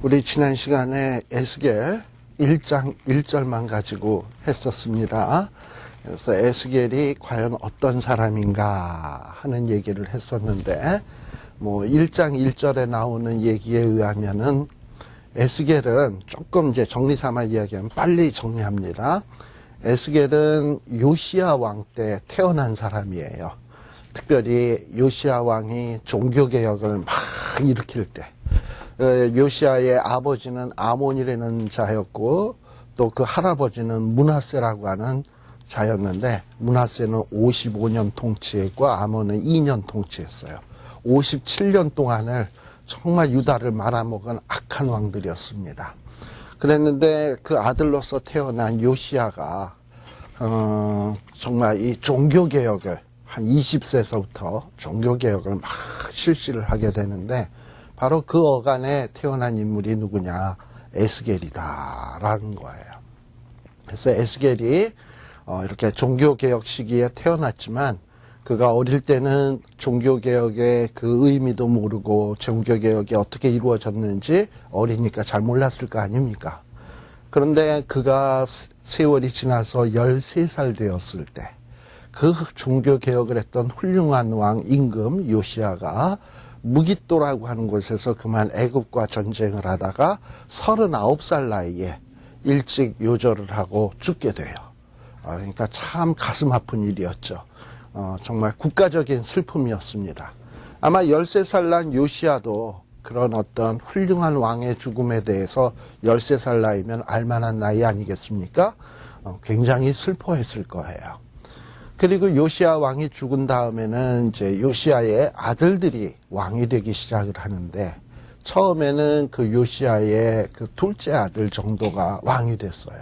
우리 지난 시간에 에스겔 1장 1절만 가지고 했었습니다. 그래서 에스겔이 과연 어떤 사람인가 하는 얘기를 했었는데, 1장 1절에 나오는 얘기에 의하면은 에스겔은 조금 이제 정리 삼아 이야기하면 빨리 정리합니다. 에스겔은 요시야 왕 때 태어난 사람이에요. 특별히 요시야 왕이 종교개혁을 막 일으킬 때, 요시야의 아버지는 아몬이라는 자였고, 또 그 할아버지는 므낫세라고 하는 자였는데, 므낫세는 55년 통치했고 아몬은 2년 통치했어요. 57년 동안을 정말 유다를 말아먹은 악한 왕들이었습니다. 그랬는데 그 아들로서 태어난 요시야가 정말 이 종교개혁을 한 20세서부터 종교개혁을 막 실시를 하게 되는데, 바로 그 어간에 태어난 인물이 누구냐? 에스겔이다라는 거예요. 그래서 에스겔이 이렇게 종교개혁 시기에 태어났지만, 그가 어릴 때는 종교개혁의 그 의미도 모르고 종교개혁이 어떻게 이루어졌는지 어리니까 잘 몰랐을 거 아닙니까? 그런데 그가 세월이 지나서 13살 되었을 때, 그 종교개혁을 했던 훌륭한 왕 임금 요시야가 무깃도라고 하는 곳에서 그만 애굽과 전쟁을 하다가 39살 나이에 일찍 요절을 하고 죽게 돼요. 그러니까 참 가슴 아픈 일이었죠. 정말 국가적인 슬픔이었습니다. 아마 13살 난 요시야도 그런 어떤 훌륭한 왕의 죽음에 대해서 13살 나이면 알만한 나이 아니겠습니까? 굉장히 슬퍼했을 거예요. 그리고 요시야 왕이 죽은 다음에는 이제 요시야의 아들들이 왕이 되기 시작을 하는데, 처음에는 그 요시야의 그 둘째 아들 정도가 왕이 됐어요.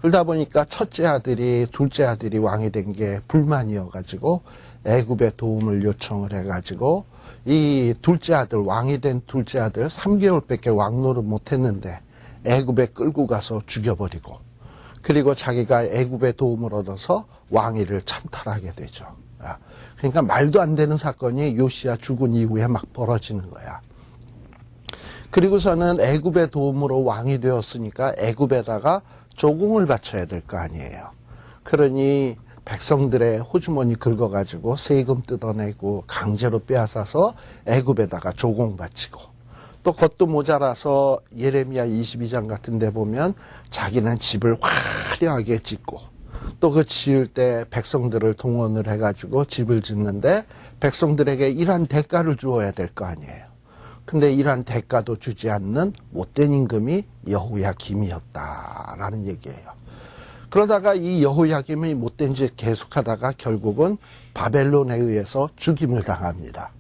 그러다 보니까 첫째 아들이 둘째 아들이 왕이 된 게 불만이어가지고 애굽의 도움을 요청을 해가지고 이 둘째 아들, 왕이 된 둘째 아들 3개월밖에 왕노를 못했는데 애굽에 끌고 가서 죽여버리고, 그리고 자기가 애굽의 도움을 얻어서 왕위를 찬탈하게 되죠. 그러니까 말도 안 되는 사건이 요시야 죽은 이후에 막 벌어지는 거야. 그리고서는 애굽의 도움으로 왕이 되었으니까 애굽에다가 조공을 바쳐야 될 거 아니에요. 그러니 백성들의 호주머니 긁어가지고 세금 뜯어내고 강제로 빼앗아서 애굽에다가 조공 바치고, 또 그것도 모자라서 예레미야 22장 같은 데 보면 자기는 집을 화려하게 짓고, 또 그 지을 때 백성들을 동원을 해가지고 집을 짓는데 백성들에게 이러한 대가를 주어야 될 거 아니에요. 근데 이러한 대가도 주지 않는 못된 임금이 여호야김이었다라는 얘기예요. 그러다가 이 여호야김이 못된 짓 계속하다가 결국은 바벨론에 의해서 죽임을 당합니다.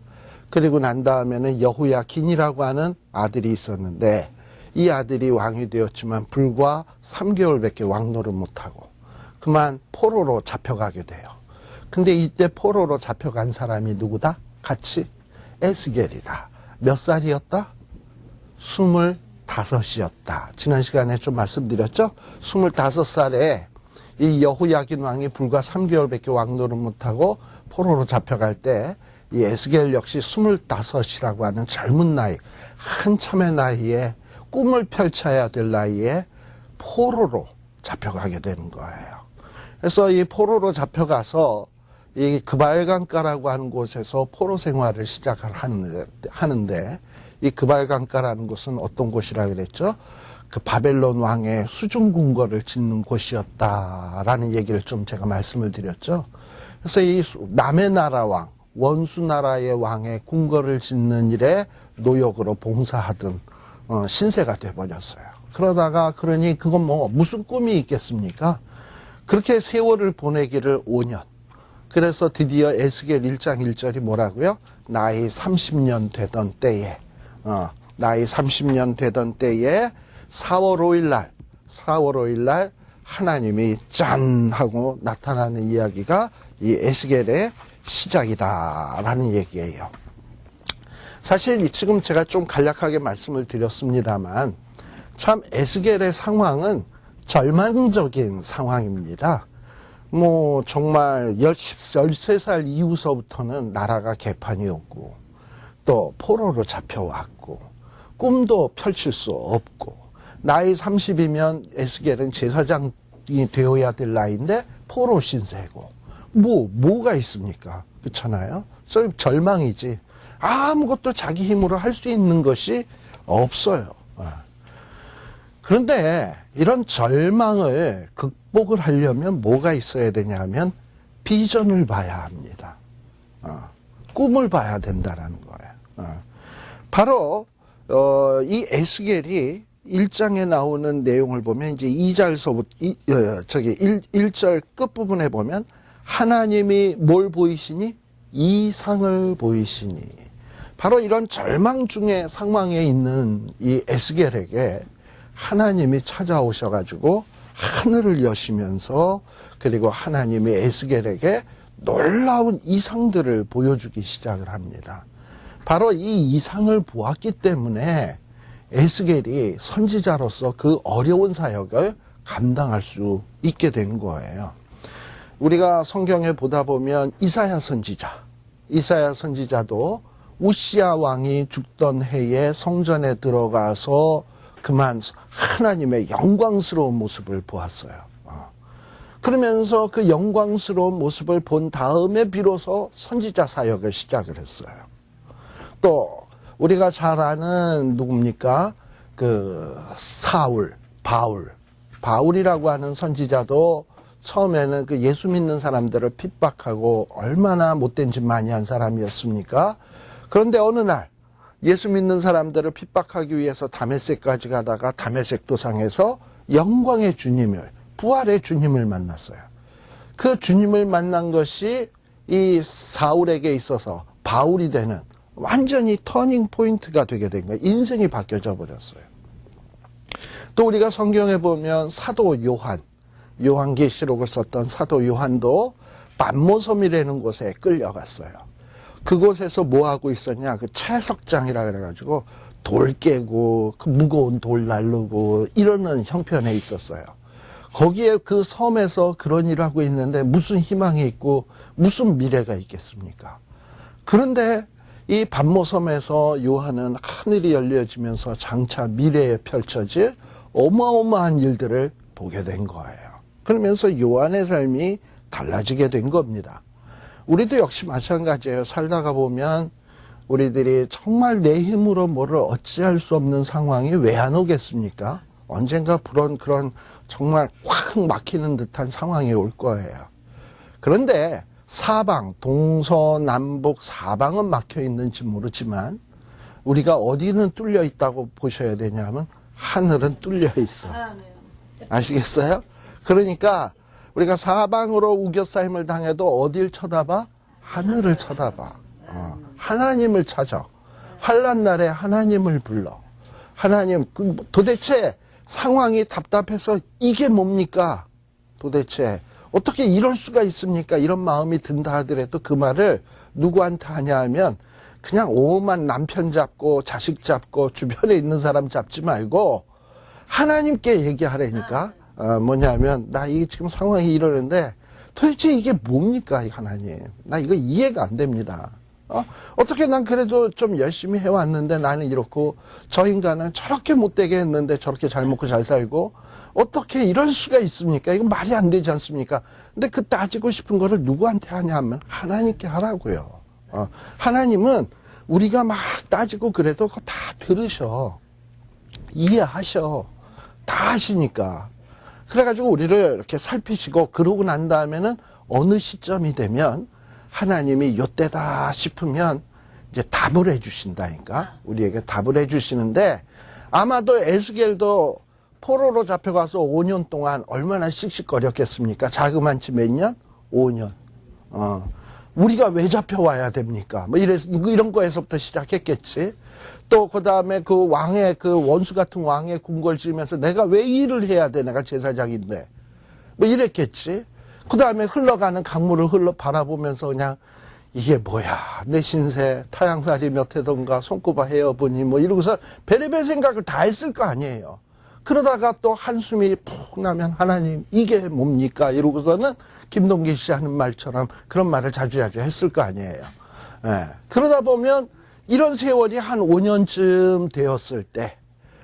그리고 난 다음에는 여호야긴이라고 하는 아들이 있었는데, 이 아들이 왕이 되었지만 불과 3개월밖에 왕노를 못하고 그만 포로로 잡혀가게 돼요. 근데 이때 포로로 잡혀간 사람이 누구다? 같이 에스겔이다. 몇 살이었다? 25이었다. 지난 시간에 좀 말씀드렸죠? 25살에 이 여호야긴 왕이 불과 3개월밖에 왕노를 못하고 포로로 잡혀갈 때, 이 에스겔 역시 25이라고 하는 젊은 나이, 한참의 나이에 꿈을 펼쳐야 될 나이에 포로로 잡혀가게 되는 거예요. 그래서 이 포로로 잡혀가서 이 그발강가라고 하는 곳에서 포로 생활을 시작을 하는데, 이 그발강가라는 곳은 어떤 곳이라 그랬죠? 그 바벨론 왕의 수중궁궐을 짓는 곳이었다라는 얘기를 좀 제가 말씀을 드렸죠. 그래서 이 남의 나라 왕, 원수 나라의 왕의 궁궐을 짓는 일에 노역으로 봉사하던 신세가 돼버렸어요. 그러다가 그러니 그건 무슨 꿈이 있겠습니까? 그렇게 세월을 보내기를 5년. 그래서 드디어 에스겔 1장 1절이 뭐라고요? 나이 30년 되던 때에, 나이 30년 되던 때에 4월 5일 날 하나님이 짠 하고 나타나는 이야기가 이 에스겔의 시작이다라는 얘기예요. 사실 지금 제가 좀 간략하게 말씀을 드렸습니다만, 참 에스겔의 상황은 절망적인 상황입니다. 정말 13살 이후서부터는 나라가 개판이었고, 또 포로로 잡혀왔고, 꿈도 펼칠 수 없고, 나이 30이면 에스겔은 제사장이 되어야 될 나이인데 포로 신세고, 뭐가 있습니까? 그렇잖아요? 절망이지. 아무것도 자기 힘으로 할 수 있는 것이 없어요. 그런데 이런 절망을 극복을 하려면 뭐가 있어야 되냐 하면 비전을 봐야 합니다. 꿈을 봐야 된다라는 거예요. 바로 이 에스겔이 1장에 나오는 내용을 보면 이제 2절서부터 1절 끝부분에 보면 하나님이 뭘 보이시니? 이상을 보이시니. 바로 이런 절망 중의 상황에 있는 이 에스겔에게 하나님이 찾아오셔가지고 하늘을 여시면서, 그리고 하나님이 에스겔에게 놀라운 이상들을 보여주기 시작을 합니다. 바로 이 이상을 보았기 때문에 에스겔이 선지자로서 그 어려운 사역을 감당할 수 있게 된 거예요. 우리가 성경에 보다 보면 이사야 선지자도 우시야 왕이 죽던 해에 성전에 들어가서 그만 하나님의 영광스러운 모습을 보았어요. 그러면서 그 영광스러운 모습을 본 다음에 비로소 선지자 사역을 시작을 했어요. 또 우리가 잘 아는 누굽니까? 그 바울이라고 하는 선지자도 처음에는 그 예수 믿는 사람들을 핍박하고 얼마나 못된 짓 많이 한 사람이었습니까? 그런데 어느 날 예수 믿는 사람들을 핍박하기 위해서 다메섹까지 가다가 다메섹 도상에서 영광의 주님을, 부활의 주님을 만났어요. 그 주님을 만난 것이 이 사울에게 있어서 바울이 되는 완전히 터닝 포인트가 되게 된 거예요. 인생이 바뀌어져 버렸어요. 또 우리가 성경에 보면 사도 요한계시록을 썼던 사도 요한도 patmos섬이라는 곳에 끌려갔어요. 그곳에서 뭐 하고 있었냐? 그 채석장이라 그래가지고 돌 깨고 그 무거운 돌 날르고 이러는 형편에 있었어요. 거기에 그 섬에서 그런 일을 하고 있는데 무슨 희망이 있고 무슨 미래가 있겠습니까? 그런데 이 patmos섬에서 요한은 하늘이 열려지면서 장차 미래에 펼쳐질 어마어마한 일들을 보게 된 거예요. 그러면서 요한의 삶이 달라지게 된 겁니다. 우리도 역시 마찬가지예요. 살다가 보면 우리들이 정말 내 힘으로 뭐를 어찌할 수 없는 상황이 왜 안 오겠습니까? 언젠가 그런 정말 확 막히는 듯한 상황이 올 거예요. 그런데 동서남북 사방은 막혀 있는지 모르지만 우리가 어디는 뚫려 있다고 보셔야 되냐면 하늘은 뚫려 있어. 아시겠어요? 그러니까 우리가 사방으로 우겨싸임을 당해도 어딜 쳐다봐? 하늘을 쳐다봐. 하나님을 찾아. 환난 날에 하나님을 불러. 하나님, 도대체 상황이 답답해서 이게 뭡니까? 도대체 어떻게 이럴 수가 있습니까? 이런 마음이 든다 하더라도 그 말을 누구한테 하냐 하면 그냥 오만 남편 잡고 자식 잡고 주변에 있는 사람 잡지 말고 하나님께 얘기하라니까. 뭐냐면 나 이게 지금 상황이 이러는데 도대체 이게 뭡니까? 하나님, 나 이거 이해가 안 됩니다. 어떻게 난 그래도 좀 열심히 해왔는데 나는 이렇고 저 인간은 저렇게 못되게 했는데 저렇게 잘 먹고 잘 살고 어떻게 이럴 수가 있습니까? 이거 말이 안 되지 않습니까? 근데 그 따지고 싶은 거를 누구한테 하냐 하면 하나님께 하라고요. 하나님은 우리가 막 따지고 그래도 그거 다 들으셔. 이해하셔. 다 하시니까. 그래가지고 우리를 이렇게 살피시고 그러고 난 다음에는 어느 시점이 되면 하나님이 요때다 싶으면 이제 답을 해주신다니까. 우리에게 답을 해주시는데 아마도 에스겔도 포로로 잡혀가서 5년 동안 얼마나 씩씩거렸겠습니까? 자그만치 몇 년? 5년. 우리가 왜 잡혀와야 됩니까? 뭐 이런 거에서부터 시작했겠지. 또 그 다음에 그 왕의 그 원수 같은 왕의 궁궐 지으면서 내가 왜 일을 해야 돼? 내가 제사장인데. 뭐 이랬겠지. 그 다음에 흘러가는 강물을 바라보면서 그냥 이게 뭐야? 내 신세 타양살이 몇 해던가 손꼽아 헤어보니 뭐 이러고서 별의별 생각을 다 했을 거 아니에요. 그러다가 또 한숨이 푹 나면 하나님 이게 뭡니까? 이러고서는 김동길 씨 하는 말처럼 그런 말을 자주자주 했을 거 아니에요. 예. 그러다 보면 이런 세월이 한 5년쯤 되었을 때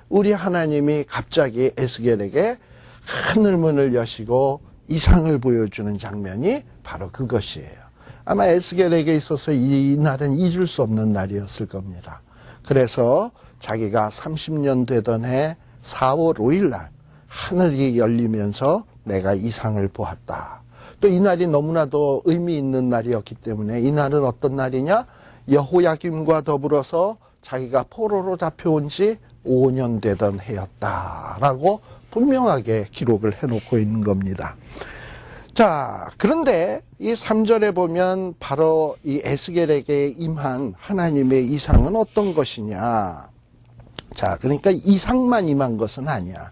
우리 하나님이 갑자기 에스겔에게 하늘문을 여시고 이상을 보여주는 장면이 바로 그것이에요. 아마 에스겔에게 있어서 이 날은 잊을 수 없는 날이었을 겁니다. 그래서 자기가 30년 되던 해 4월 5일 날 하늘이 열리면서 내가 이상을 보았다. 또 이 날이 너무나도 의미 있는 날이었기 때문에 이 날은 어떤 날이냐? 여호야김과 더불어서 자기가 포로로 잡혀온 지 5년 되던 해였다라고 분명하게 기록을 해놓고 있는 겁니다. 자, 그런데 이 3절에 보면 바로 이 에스겔에게 임한 하나님의 이상은 어떤 것이냐? 자, 그러니까 이상만 임한 것은 아니야.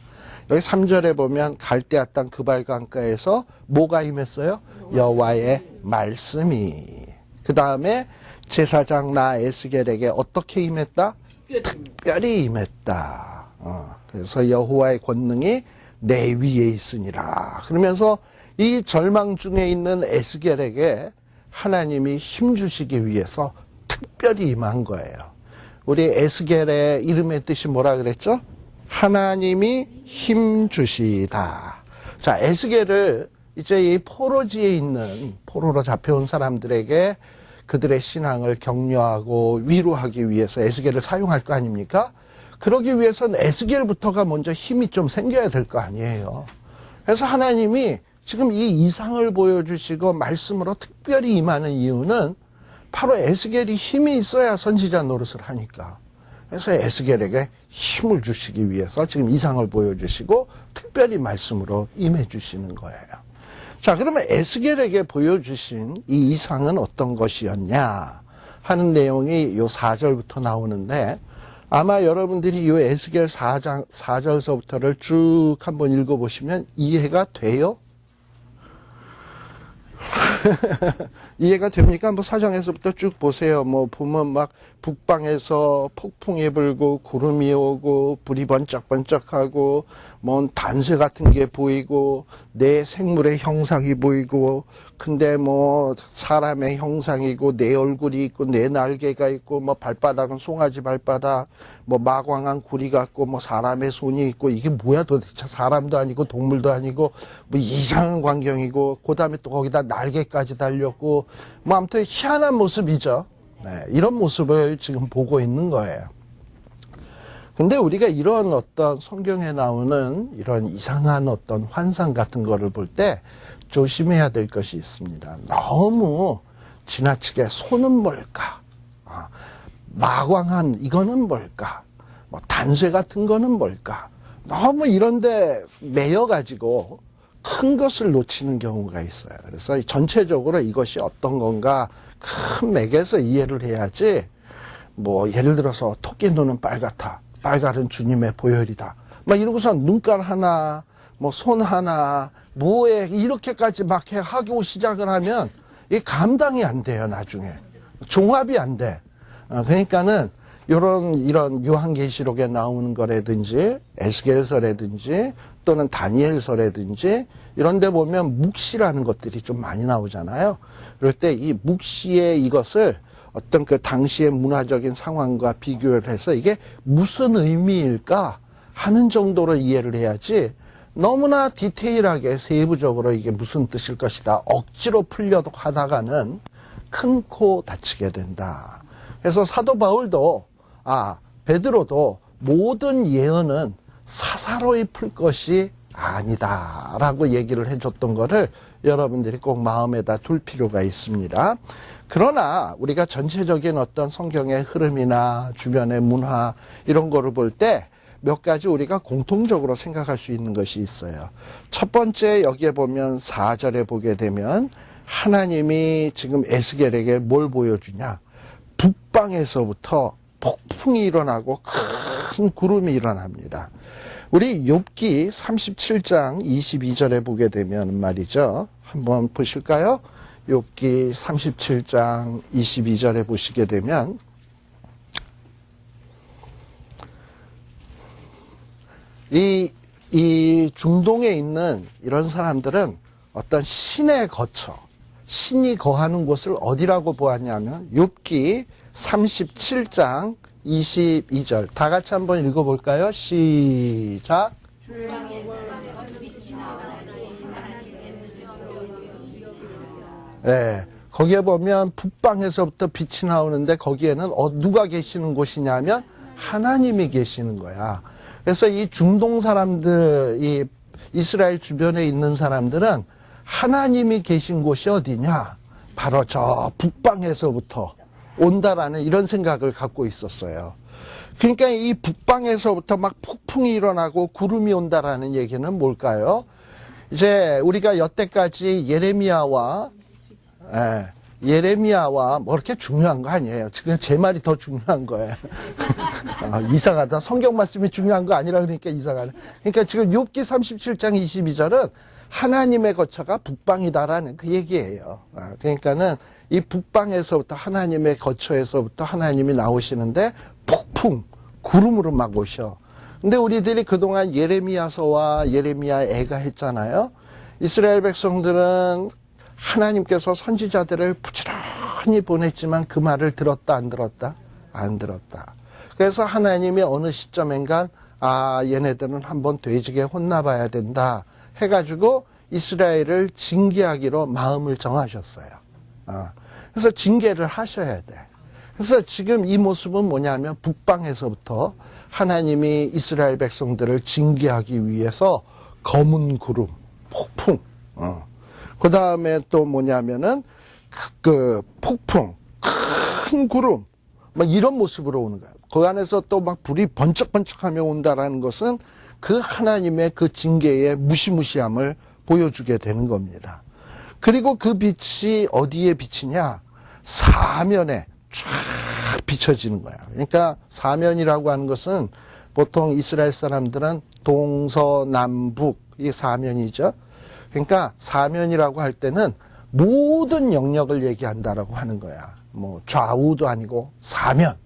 여기 3절에 보면 갈대아 땅 그발 강가에서 뭐가 임했어요? 여호와의 말씀이. 그 다음에 제사장 나 에스겔에게 어떻게 임했다? 특별히 임했다. 그래서 여호와의 권능이 내 위에 있으니라. 그러면서 이 절망 중에 있는 에스겔에게 하나님이 힘 주시기 위해서 특별히 임한 거예요. 우리 에스겔의 이름의 뜻이 뭐라 그랬죠? 하나님이 힘 주시다. 자, 에스겔을 이제 이 포로지에 있는 포로로 잡혀온 사람들에게 그들의 신앙을 격려하고 위로하기 위해서 에스겔을 사용할 거 아닙니까? 그러기 위해서는 에스겔부터가 먼저 힘이 좀 생겨야 될 거 아니에요. 그래서 하나님이 지금 이 이상을 보여주시고 말씀으로 특별히 임하는 이유는 바로 에스겔이 힘이 있어야 선지자 노릇을 하니까. 그래서 에스겔에게 힘을 주시기 위해서 지금 이상을 보여주시고 특별히 말씀으로 임해 주시는 거예요. 자, 그러면 에스겔에게 보여주신 이 이상은 어떤 것이었냐 하는 내용이 요 4절부터 나오는데 아마 여러분들이 요 에스겔 4절서부터를 쭉 한번 읽어보시면 이해가 돼요? 이해가 됩니까? 뭐 사정에서부터 쭉 보세요. 뭐 보면 막 북방에서 폭풍이 불고 구름이 오고 불이 번쩍번쩍하고 뭐 단쇠 같은 게 보이고 내 생물의 형상이 보이고 근데 뭐 사람의 형상이고 내 얼굴이 있고 내 날개가 있고 뭐 발바닥은 송아지 발바닥 뭐 마광한 구리 같고 뭐 사람의 손이 있고 이게 뭐야 도대체 사람도 아니고 동물도 아니고 뭐 이상한 광경이고 그 다음에 또 거기다 날개까지 달렸고 뭐 아무튼 희한한 모습이죠. 네, 이런 모습을 지금 보고 있는 거예요. 근데 우리가 이런 어떤 성경에 나오는 이런 이상한 어떤 환상 같은 거를 볼 때 조심해야 될 것이 있습니다. 너무 지나치게 손은 뭘까? 마광한 이거는 뭘까? 뭐 단쇠 같은 거는 뭘까? 너무 이런데 매여가지고 큰 것을 놓치는 경우가 있어요. 그래서 전체적으로 이것이 어떤 건가 큰 맥에서 이해를 해야지 뭐 예를 들어서 토끼 눈은 빨갛다. 빨가른 주님의 보혈이다. 막 이러고서 눈깔 하나, 뭐 손 하나, 뭐에 이렇게까지 막 하고 시작을 하면 이게 감당이 안 돼요, 나중에. 종합이 안 돼. 그러니까는 이런 요한계시록에 나오는 거라든지 에스겔서라든지 또는 다니엘서라든지 이런 데 보면 묵시라는 것들이 좀 많이 나오잖아요. 그럴 때 이 묵시의 이것을 어떤 그 당시의 문화적인 상황과 비교를 해서 이게 무슨 의미일까 하는 정도로 이해를 해야지 너무나 디테일하게 세부적으로 이게 무슨 뜻일 것이다 억지로 풀려도 하다가는 큰 코 다치게 된다. 그래서 사도 바울도 베드로도 모든 예언은 사사로이 풀 것이 아니다라고 얘기를 해줬던 거를 여러분들이 꼭 마음에다 둘 필요가 있습니다. 그러나 우리가 전체적인 어떤 성경의 흐름이나 주변의 문화 이런 거를 볼 때 몇 가지 우리가 공통적으로 생각할 수 있는 것이 있어요. 첫 번째 여기에 보면 4절에 보게 되면 하나님이 지금 에스겔에게 뭘 보여주냐? 북방에서부터 폭풍이 일어나고 큰 구름이 일어납니다. 우리 욥기 37장 22절에 보게 되면 말이죠. 한번 보실까요? 욥기 37장 22절에 보시게 되면 이 중동에 있는 이런 사람들은 어떤 신에 거쳐 신이 거하는 곳을 어디라고 보았냐면 욥기 37장 22절. 다 같이 한번 읽어볼까요? 시작. 네, 거기에 보면 북방에서부터 빛이 나오는데 거기에는 누가 계시는 곳이냐면 하나님이 계시는 거야. 그래서 이 중동 사람들, 이 이스라엘 주변에 있는 사람들은 하나님이 계신 곳이 어디냐? 바로 저 북방에서부터 온다라는 이런 생각을 갖고 있었어요. 그러니까 이 북방에서부터 막 폭풍이 일어나고 구름이 온다라는 얘기는 뭘까요? 이제 우리가 여태까지 예레미야와 뭐 이렇게 중요한 거 아니에요. 지금 제 말이 더 중요한 거예요. 이상하다. 성경 말씀이 중요한 거 아니라 그러니까 이상하네. 그러니까 지금 욥기 37장 22절은 하나님의 거처가 북방이다라는 그 얘기예요. 그러니까는 이 북방에서부터 하나님의 거처에서부터 하나님이 나오시는데 폭풍, 구름으로 막 오셔. 근데 우리들이 그동안 예레미야서와 예레미야 애가 했잖아요. 이스라엘 백성들은 하나님께서 선지자들을 부지런히 보냈지만 그 말을 들었다 안 들었다? 안 들었다. 그래서 하나님이 어느 시점엔간 얘네들은 한번 돼지게 혼나봐야 된다 해가지고 이스라엘을 징계하기로 마음을 정하셨어요. 그래서 징계를 하셔야 돼. 그래서 지금 이 모습은 뭐냐면 북방에서부터 하나님이 이스라엘 백성들을 징계하기 위해서 검은 구름, 폭풍, 그 다음에 또 뭐냐면은 그 폭풍, 큰 구름, 막 이런 모습으로 오는 거예요. 그 안에서 또 막 불이 번쩍번쩍하며 온다라는 것은 그 하나님의 그 징계의 무시무시함을 보여주게 되는 겁니다. 그리고 그 빛이 어디에 비치냐? 사면에 쫙 비춰지는 거야. 그러니까 사면이라고 하는 것은 보통 이스라엘 사람들은 동서남북 이 사면이죠. 그러니까 사면이라고 할 때는 모든 영역을 얘기한다라고 하는 거야. 뭐 좌우도 아니고 사면,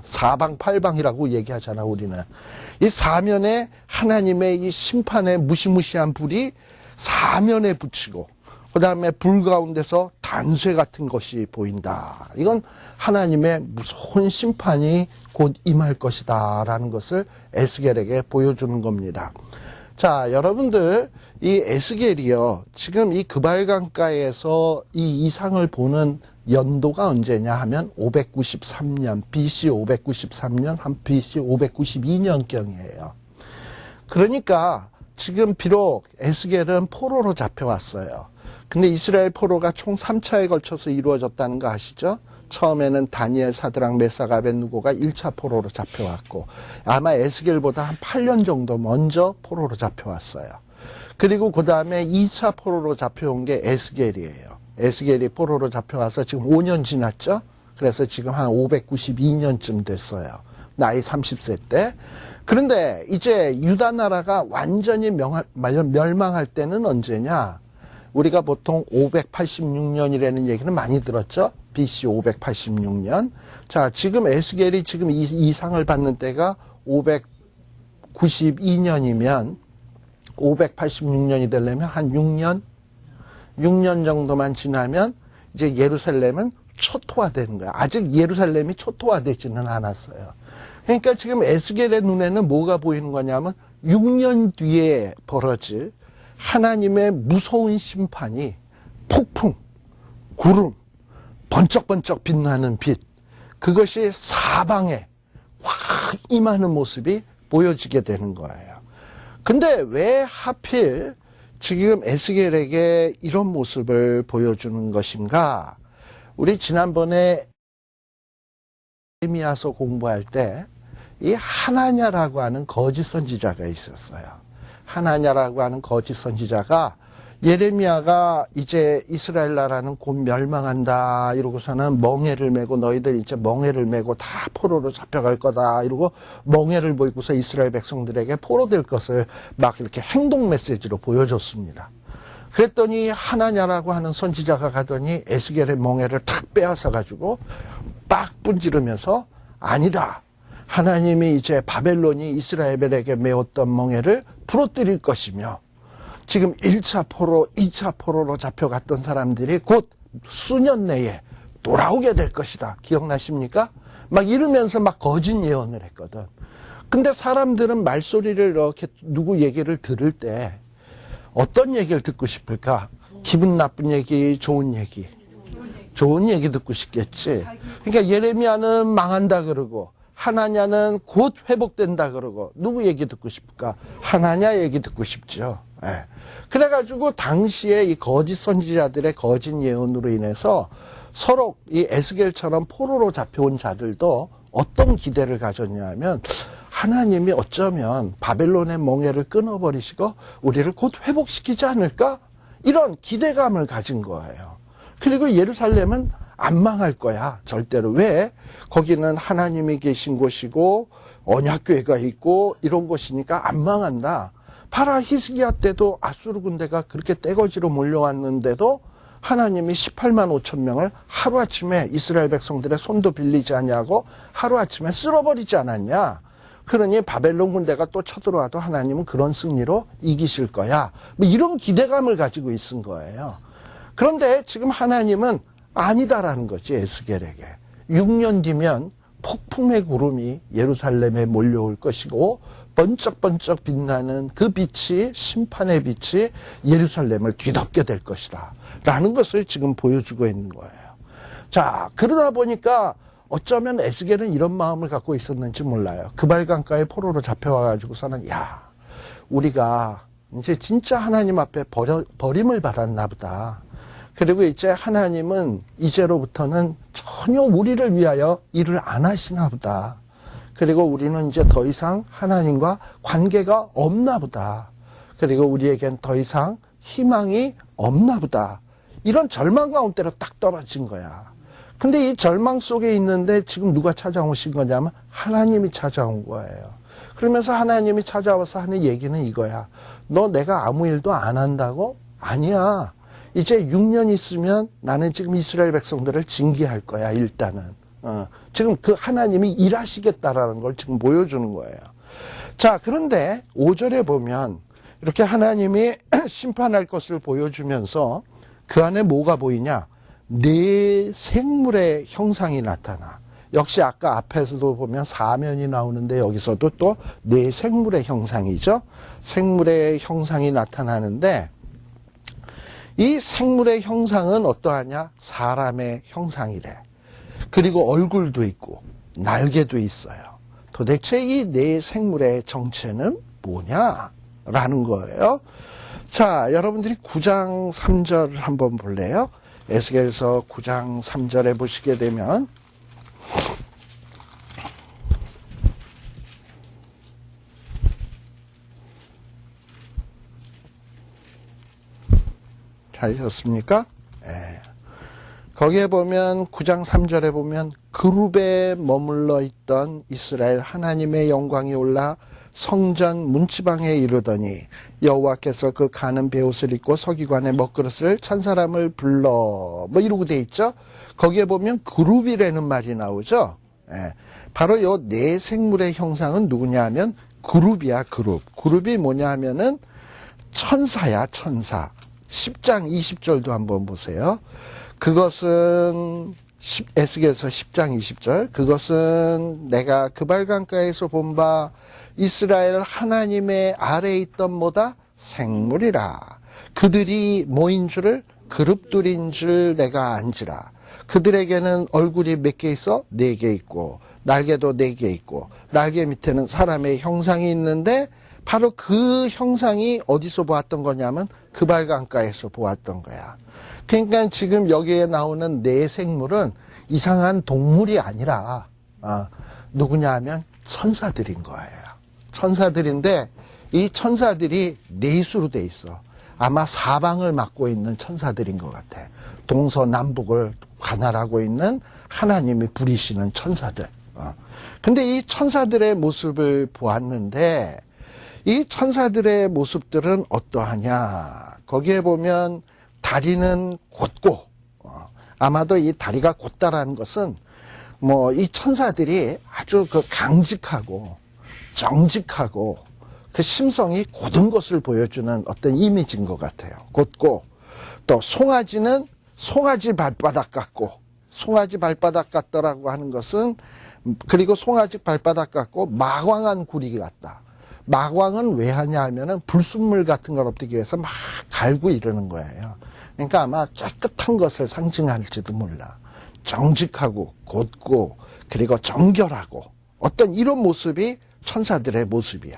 사방팔방이라고 얘기하잖아 우리는. 이 사면에 하나님의 이 심판의 무시무시한 불이 사면에 붙이고 그 다음에 불 가운데서 단쇠 같은 것이 보인다. 이건 하나님의 무서운 심판이 곧 임할 것이다 라는 것을 에스겔에게 보여주는 겁니다. 자, 여러분들 이 에스겔이요 지금 이 그발강가에서 이 이상을 보는 연도가 언제냐 하면 593년 BC 593년 한 BC 592년경이에요. 그러니까 지금 비록 에스겔은 포로로 잡혀왔어요. 근데 이스라엘 포로가 총 3차에 걸쳐서 이루어졌다는 거 아시죠? 처음에는 다니엘, 사드락, 메삭, 아벳느고가 1차 포로로 잡혀왔고 아마 에스겔보다 한 8년 정도 먼저 포로로 잡혀왔어요. 그리고 그 다음에 2차 포로로 잡혀온 게 에스겔이에요. 에스겔이 포로로 잡혀와서 지금 5년 지났죠? 그래서 지금 한 592년쯤 됐어요. 나이 30세 때. 그런데 이제 유다 나라가 완전히 멸망할 때는 언제냐? 우리가 보통 586년이라는 얘기는 많이 들었죠? BC 586년. 자, 지금 에스겔이 지금 이 상을 받는 때가 592년이면 586년이 되려면 한 6년 정도만 지나면 이제 예루살렘은 초토화되는 거야. 아직 예루살렘이 초토화되지는 않았어요. 그러니까 지금 에스겔의 눈에는 뭐가 보이는 거냐면 6년 뒤에 벌어질 하나님의 무서운 심판이 폭풍, 구름, 번쩍번쩍 빛나는 빛, 그것이 사방에 확 임하는 모습이 보여지게 되는 거예요. 근데 왜 하필 지금 에스겔에게 이런 모습을 보여주는 것인가? 우리 지난번에 예레미야서 공부할 때 이 하나냐라고 하는 거짓 선지자가 있었어요. 하나냐라고 하는 거짓 선지자가 예레미야가 이제 이스라엘 나라는 곧 멸망한다 이러고서는 멍에를 메고 너희들 이제 멍에를 메고 다 포로로 잡혀갈 거다 이러고 멍에를 보이고서 이스라엘 백성들에게 포로될 것을 막 이렇게 행동 메시지로 보여줬습니다. 그랬더니 하나냐라고 하는 선지자가 가더니 에스겔의 멍에를 탁 빼앗아 가지고 빡 분지르면서 아니다. 하나님이 이제 바벨론이 이스라엘에게 메웠던 멍에를 부러뜨릴 것이며 지금 1차 포로, 2차 포로로 잡혀갔던 사람들이 곧 수년 내에 돌아오게 될 것이다. 기억나십니까? 막 이러면서 막 거짓 예언을 했거든. 근데 사람들은 말소리를 이렇게 누구 얘기를 들을 때 어떤 얘기를 듣고 싶을까? 기분 나쁜 얘기, 좋은 얘기. 좋은 얘기 듣고 싶겠지. 그러니까 예레미야는 망한다 그러고 하나냐는 곧 회복된다 그러고 누구 얘기 듣고 싶을까? 하나냐 얘기 듣고 싶죠. 예. 그래가지고 당시에 이 거짓 선지자들의 거짓 예언으로 인해서 서로 이 에스겔처럼 포로로 잡혀온 자들도 어떤 기대를 가졌냐면 하나님이 어쩌면 바벨론의 멍에를 끊어버리시고 우리를 곧 회복시키지 않을까? 이런 기대감을 가진 거예요. 그리고 예루살렘은 안 망할 거야. 절대로. 왜? 거기는 하나님이 계신 곳이고 언약궤가 있고 이런 곳이니까 안 망한다. 바라 히스기야 때도 아수르 군대가 그렇게 떼거지로 몰려왔는데도 하나님이 18만 5천 명을 하루아침에 이스라엘 백성들의 손도 빌리지 않냐고 하루아침에 쓸어버리지 않았냐. 그러니 바벨론 군대가 또 쳐들어와도 하나님은 그런 승리로 이기실 거야. 뭐 이런 기대감을 가지고 있은 거예요. 그런데 지금 하나님은 아니다라는 거지, 에스겔에게. 6년 뒤면 폭풍의 구름이 예루살렘에 몰려올 것이고 번쩍번쩍 빛나는 그 빛이, 심판의 빛이 예루살렘을 뒤덮게 될 것이다 라는 것을 지금 보여주고 있는 거예요. 자, 그러다 보니까 어쩌면 에스겔은 이런 마음을 갖고 있었는지 몰라요. 그발강가에 포로로 잡혀와가지고서는 야, 우리가 이제 진짜 하나님 앞에 버림을 받았나 보다. 그리고 이제 하나님은 이제로부터는 전혀 우리를 위하여 일을 안 하시나 보다. 그리고 우리는 이제 더 이상 하나님과 관계가 없나 보다. 그리고 우리에겐 더 이상 희망이 없나 보다. 이런 절망 가운데로 딱 떨어진 거야. 근데 이 절망 속에 있는데 지금 누가 찾아오신 거냐면 하나님이 찾아온 거예요. 그러면서 하나님이 찾아와서 하는 얘기는 이거야. 너 내가 아무 일도 안 한다고? 아니야. 이제 6년 있으면 나는 지금 이스라엘 백성들을 징계할 거야, 일단은. 지금 그 하나님이 일하시겠다라는 걸 지금 보여주는 거예요. 자, 그런데 5절에 보면 이렇게 하나님이 심판할 것을 보여주면서 그 안에 뭐가 보이냐? 네 생물의 형상이 나타나. 역시 아까 앞에서도 보면 사면이 나오는데 여기서도 또 네 생물의 형상이죠. 생물의 형상이 나타나는데 이 생물의 형상은 어떠하냐? 사람의 형상이래. 그리고 얼굴도 있고 날개도 있어요. 도대체 이 네 생물의 정체는 뭐냐라는 거예요. 자, 여러분들이 9장 3절을 한번 볼래요? 에스겔서 9장 3절에 보시게 되면 찾으셨습니까? 예. 거기에 보면 9장 3절에 보면 그룹에 머물러 있던 이스라엘 하나님의 영광이 올라 성전 문지방에 이르더니 여호와께서 그 가는 베옷을 입고 서기관의 먹그릇을 찬 사람을 불러 뭐 이러고 돼 있죠. 거기에 보면 그룹이라는 말이 나오죠. 예. 바로 요 네 생물의 형상은 누구냐 하면 그룹이야. 그룹이 뭐냐 하면은 천사야. 천사. 10장 20절도 한번 보세요. 그것은 에스겔서 10장 20절. 그것은 내가 그발강가에서 본 바 이스라엘 하나님의 아래에 있던 뭐다? 생물이라. 그들이 뭐인 줄을 그룹들인 줄 내가 안지라. 그들에게는 얼굴이 몇 개 있어? 4개 있고 날개도 4개 있고 날개 밑에는 사람의 형상이 있는데 바로 그 형상이 어디서 보았던 거냐면 그발강가에서 보았던 거야. 그러니까 지금 여기에 나오는 네 생물은 이상한 동물이 아니라 누구냐 하면 천사들인 거예요. 천사들인데 이 천사들이 넷으로 돼 있어. 아마 사방을 맡고 있는 천사들인 것 같아. 동서남북을 관할하고 있는 하나님이 부리시는 천사들. 근데 이 천사들의 모습을 보았는데 이 천사들의 모습들은 어떠하냐? 거기에 보면 다리는 곧고, 아마도 이 다리가 곧다라는 것은 뭐 이 천사들이 아주 그 강직하고 정직하고 그 심성이 곧은 것을 보여주는 어떤 이미지인 것 같아요. 곧고 또 송아지는 송아지 발바닥 같고 송아지 발바닥 같더라고 하는 것은, 그리고 송아지 발바닥 같고 마광한 구리 같다. 마광은 왜 하냐 하면은 불순물 같은 걸 없애기 위해서 막 갈고 이러는 거예요. 그러니까 아마 깨끗한 것을 상징할지도 몰라. 정직하고 곧고 그리고 정결하고 어떤 이런 모습이 천사들의 모습이야.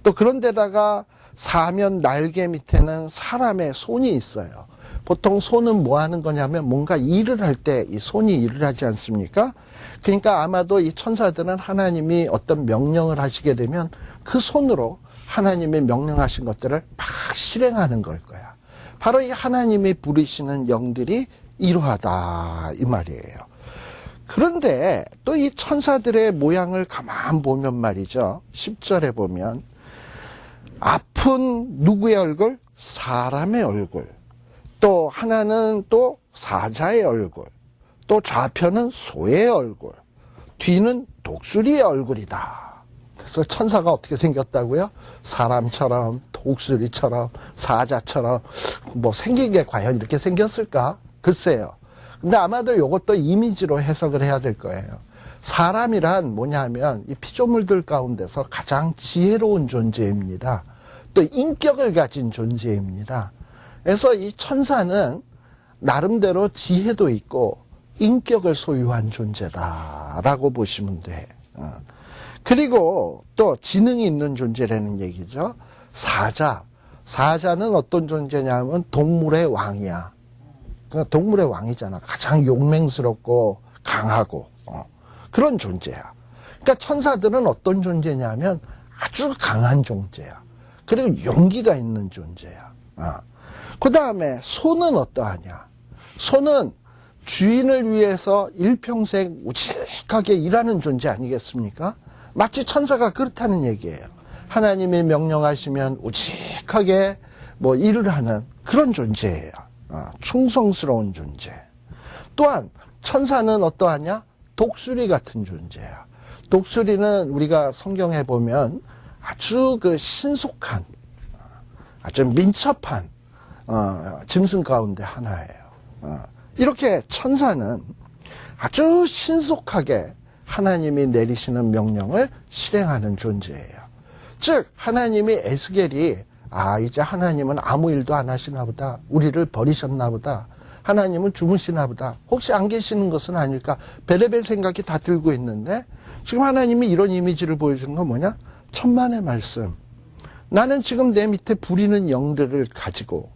또 그런데다가 사면 날개 밑에는 사람의 손이 있어요. 보통 손은 뭐 하는 거냐면 뭔가 일을 할 때 이 손이 일을 하지 않습니까? 그러니까 아마도 이 천사들은 하나님이 어떤 명령을 하시게 되면 그 손으로 하나님의 명령하신 것들을 막 실행하는 걸 거야. 바로 이 하나님이 부르시는 영들이 이러하다 이 말이에요. 그런데 또 이 천사들의 모양을 가만 보면 말이죠. 10절에 보면 앞은 누구의 얼굴? 사람의 얼굴. 또 하나는 또 사자의 얼굴. 또 좌편은 소의 얼굴. 뒤는 독수리의 얼굴이다. 그래서 천사가 어떻게 생겼다고요? 사람처럼, 독수리처럼, 사자처럼 뭐 생긴 게 과연 이렇게 생겼을까? 글쎄요. 근데 아마도 이것도 이미지로 해석을 해야 될 거예요. 사람이란 뭐냐면 이 피조물들 가운데서 가장 지혜로운 존재입니다. 또 인격을 가진 존재입니다. 그래서 이 천사는 나름대로 지혜도 있고 인격을 소유한 존재다라고 보시면 돼. 그리고 또 지능이 있는 존재라는 얘기죠. 사자는 어떤 존재냐면 동물의 왕이야. 그러니까 동물의 왕이잖아. 가장 용맹스럽고 강하고 그런 존재야. 그러니까 천사들은 어떤 존재냐면 아주 강한 존재야. 그리고 용기가 있는 존재야. 그 다음에 소는 어떠하냐? 소는 주인을 위해서 일평생 우직하게 일하는 존재 아니겠습니까? 마치 천사가 그렇다는 얘기예요. 하나님이 명령하시면 우직하게 뭐 일을 하는 그런 존재예요. 충성스러운 존재. 또한 천사는 어떠하냐? 독수리 같은 존재야. 독수리는 우리가 성경에 보면 아주 그 신속한, 아주 민첩한 짐승 가운데 하나예요. 이렇게 천사는 아주 신속하게 하나님이 내리시는 명령을 실행하는 존재예요. 즉 하나님이 에스겔이 이제 하나님은 아무 일도 안 하시나 보다. 우리를 버리셨나 보다. 하나님은 주무시나 보다. 혹시 안 계시는 것은 아닐까. 별의별 생각이 다 들고 있는데 지금 하나님이 이런 이미지를 보여주는 건 뭐냐? 천만의 말씀. 나는 지금 내 밑에 부리는 영들을 가지고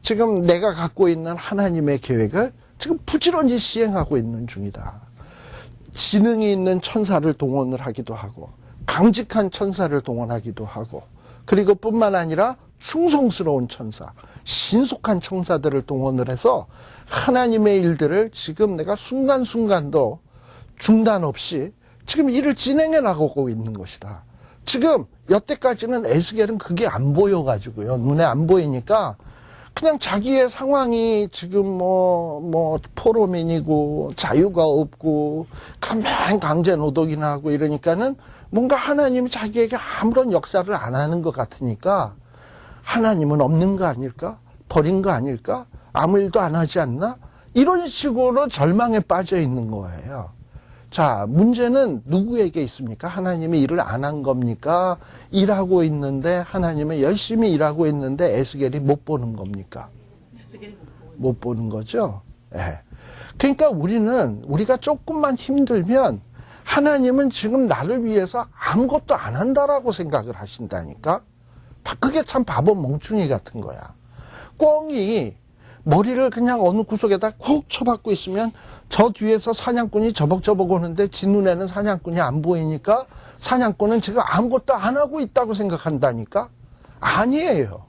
지금 내가 갖고 있는 하나님의 계획을 지금 부지런히 시행하고 있는 중이다. 지능이 있는 천사를 동원을 하기도 하고 강직한 천사를 동원하기도 하고 그리고 뿐만 아니라 충성스러운 천사, 신속한 천사들을 동원을 해서 하나님의 일들을 지금 내가 순간순간도 중단 없이 지금 일을 진행해 나가고 있는 것이다. 지금 여태까지는 에스겔은 그게 안 보여가지고요. 눈에 안 보이니까 그냥 자기의 상황이 지금 뭐 포로민이고 자유가 없고 가만 강제 노동이나 하고 이러니까는 뭔가 하나님이 자기에게 아무런 역사를 안 하는 것 같으니까 하나님은 없는 거 아닐까? 버린 거 아닐까? 아무 일도 안 하지 않나? 이런 식으로 절망에 빠져 있는 거예요. 자, 문제는 누구에게 있습니까? 하나님이 일을 안 한 겁니까? 일하고 있는데 하나님은 열심히 일하고 있는데 에스겔이 못 보는 겁니까? 못 보는 거죠. 네. 그러니까 우리가 조금만 힘들면 하나님은 지금 나를 위해서 아무것도 안 한다라고 생각을 하신다니까. 그게 참 바보 멍충이 같은 거야. 꿩이 머리를 그냥 어느 구석에다 콕 쳐박고 있으면 저 뒤에서 사냥꾼이 저벅저벅 오는데 지 눈에는 사냥꾼이 안 보이니까 사냥꾼은 지금 아무것도 안 하고 있다고 생각한다니까? 아니에요.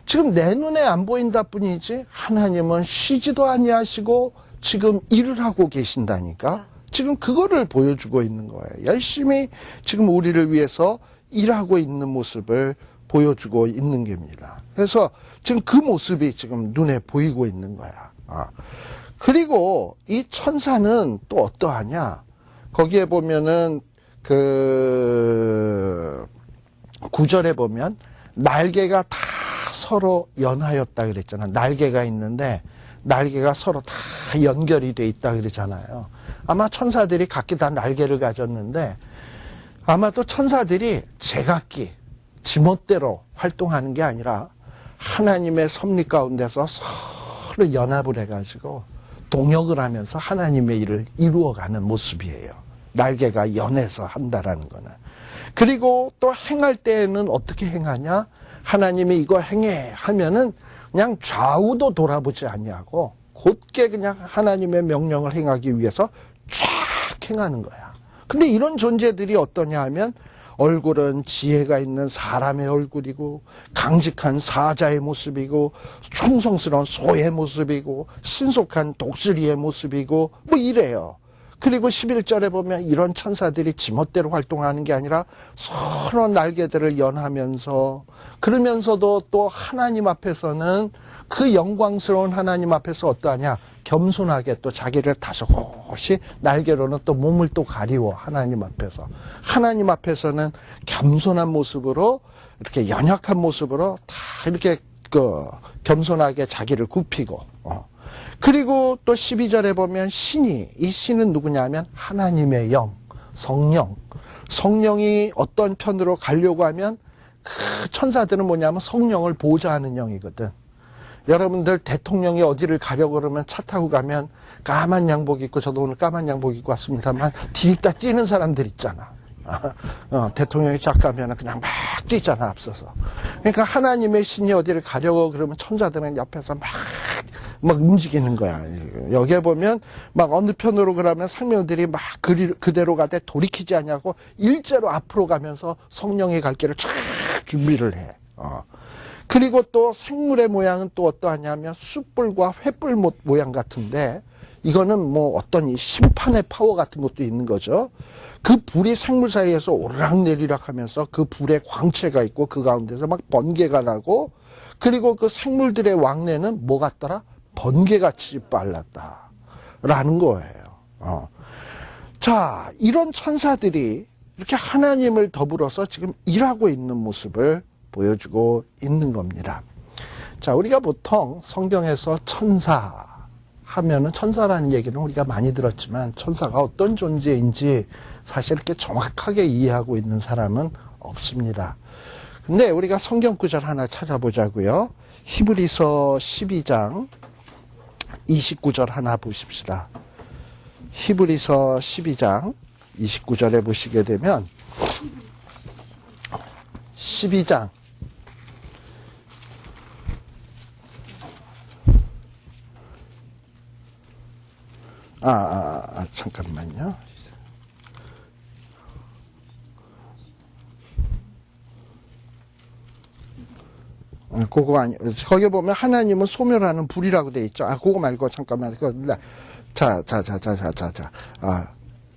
지금 내 눈에 안 보인다 뿐이지 하나님은 쉬지도 아니하시고 지금 일을 하고 계신다니까? 지금 그거를 보여주고 있는 거예요. 열심히 지금 우리를 위해서 일하고 있는 모습을 보여주고 있는 겁니다. 그래서 지금 그 모습이 지금 눈에 보이고 있는 거야. 그리고 이 천사는 또 어떠하냐? 거기에 보면은 그 9절에 보면 날개가 다 서로 연하였다 그랬잖아. 날개가 있는데 날개가 서로 다 연결이 돼 있다 그러잖아요. 아마 천사들이 각기 다 날개를 가졌는데 아마도 천사들이 제각기 지멋대로 활동하는 게 아니라 하나님의 섭리 가운데서 서로 연합을 해가지고 동역을 하면서 하나님의 일을 이루어가는 모습이에요. 날개가 연해서 한다라는 거는. 그리고 또 행할 때에는 어떻게 행하냐? 하나님이 이거 행해 하면은 그냥 좌우도 돌아보지 아니하고 곧게 그냥 하나님의 명령을 행하기 위해서 쫙 행하는 거야. 근데 이런 존재들이 어떠냐 하면 얼굴은 지혜가 있는 사람의 얼굴이고 강직한 사자의 모습이고 충성스러운 소의 모습이고 신속한 독수리의 모습이고 뭐 이래요. 그리고 11절에 보면 이런 천사들이 지멋대로 활동하는 게 아니라 서로 날개들을 연하면서 그러면서도 또 하나님 앞에서는 그 영광스러운 하나님 앞에서 어떠하냐? 겸손하게 또 자기를 다소곳이 날개로는 또 몸을 또 가리워 하나님 앞에서. 하나님 앞에서는 겸손한 모습으로 이렇게 연약한 모습으로 다 이렇게 겸손하게 자기를 굽히고 그리고 또 12절에 보면 이 신은 누구냐면 하나님의 영, 성령. 성령이 어떤 편으로 가려고 하면 그 천사들은 뭐냐면 성령을 보좌하는 영이거든. 여러분들 대통령이 어디를 가려고 그러면 차 타고 가면 까만 양복 입고, 저도 오늘 까만 양복 입고 왔습니다만 디립다 뛰는 사람들 있잖아. 대통령이 쫙 가면 그냥 막 뛰잖아, 앞서서. 그러니까 하나님의 신이 어디를 가려고 그러면 천사들은 옆에서 막 움직이는 거야. 여기에 보면 막 어느 편으로 그러면 상명들이 막 그대로 가되 돌이키지 않냐고 일제로 앞으로 가면서 성령의 갈 길을 쫙 준비를 해. 그리고 또 생물의 모양은 또 어떠하냐면 숯불과 횃불 모양 같은데 이거는 뭐 어떤 이 심판의 파워 같은 것도 있는 거죠. 그 불이 생물 사이에서 오르락내리락 하면서 그 불에 광채가 있고 그 가운데서 막 번개가 나고 그리고 그 생물들의 왕래는 뭐 같더라? 번개같이 빨랐다. 라는 거예요. 자, 이런 천사들이 이렇게 하나님을 더불어서 지금 일하고 있는 모습을 보여주고 있는 겁니다. 자, 우리가 보통 성경에서 천사 하면은 천사라는 얘기는 우리가 많이 들었지만 천사가 어떤 존재인지 사실 이렇게 정확하게 이해하고 있는 사람은 없습니다. 근데 우리가 성경 구절 하나 찾아보자고요. 히브리서 12장 29절 하나 보십시다. 히브리서 12장 29절에 보시게 되면 12장 잠깐만요. 그거 아니, 거기 보면 하나님은 소멸하는 불이라고 돼 있죠. 그거 말고 잠깐만.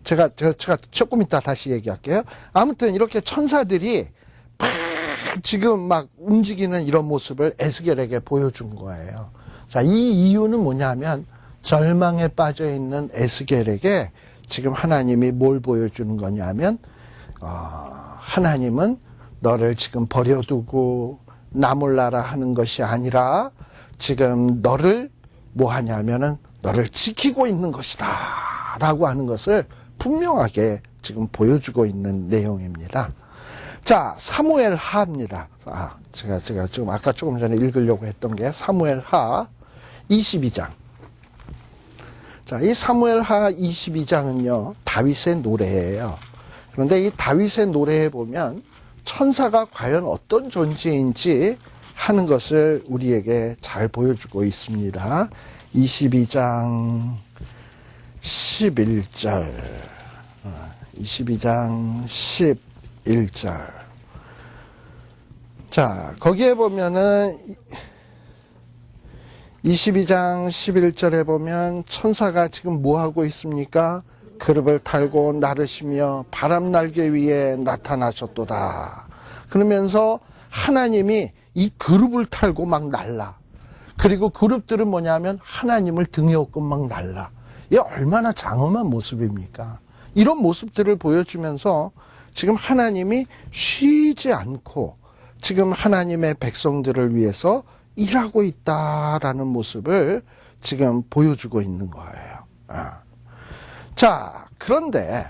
제가 조금 이따 다시 얘기할게요. 아무튼 이렇게 천사들이 막 지금 막 움직이는 이런 모습을 에스겔에게 보여준 거예요. 자, 이 이유는 뭐냐면 절망에 빠져 있는 에스겔에게 지금 하나님이 뭘 보여주는 거냐면 하나님은 너를 지금 버려두고 나 몰라라 하는 것이 아니라 지금 너를 뭐 하냐면은 너를 지키고 있는 것이다 라고 하는 것을 분명하게 지금 보여주고 있는 내용입니다. 자, 사무엘 하입니다. 제가 지금 아까 조금 전에 읽으려고 했던 게 사무엘 하 22장. 자, 이 사무엘 하 22장은요, 다윗의 노래예요. 그런데 이 다윗의 노래에 보면 천사가 과연 어떤 존재인지 하는 것을 우리에게 잘 보여주고 있습니다. 22장 11절. 22장 11절. 자, 거기에 보면은 22장 11절에 보면 천사가 지금 뭐 하고 있습니까? 그룹을 달고 나르시며 바람 날개 위에 나타나셨도다. 그러면서 하나님이 이 그룹을 탈고 막 날라. 그리고 그룹들은 뭐냐면 하나님을 등에 업고 막 날라. 이게 얼마나 장엄한 모습입니까? 이런 모습들을 보여주면서 지금 하나님이 쉬지 않고 지금 하나님의 백성들을 위해서 일하고 있다라는 모습을 지금 보여주고 있는 거예요. 자, 그런데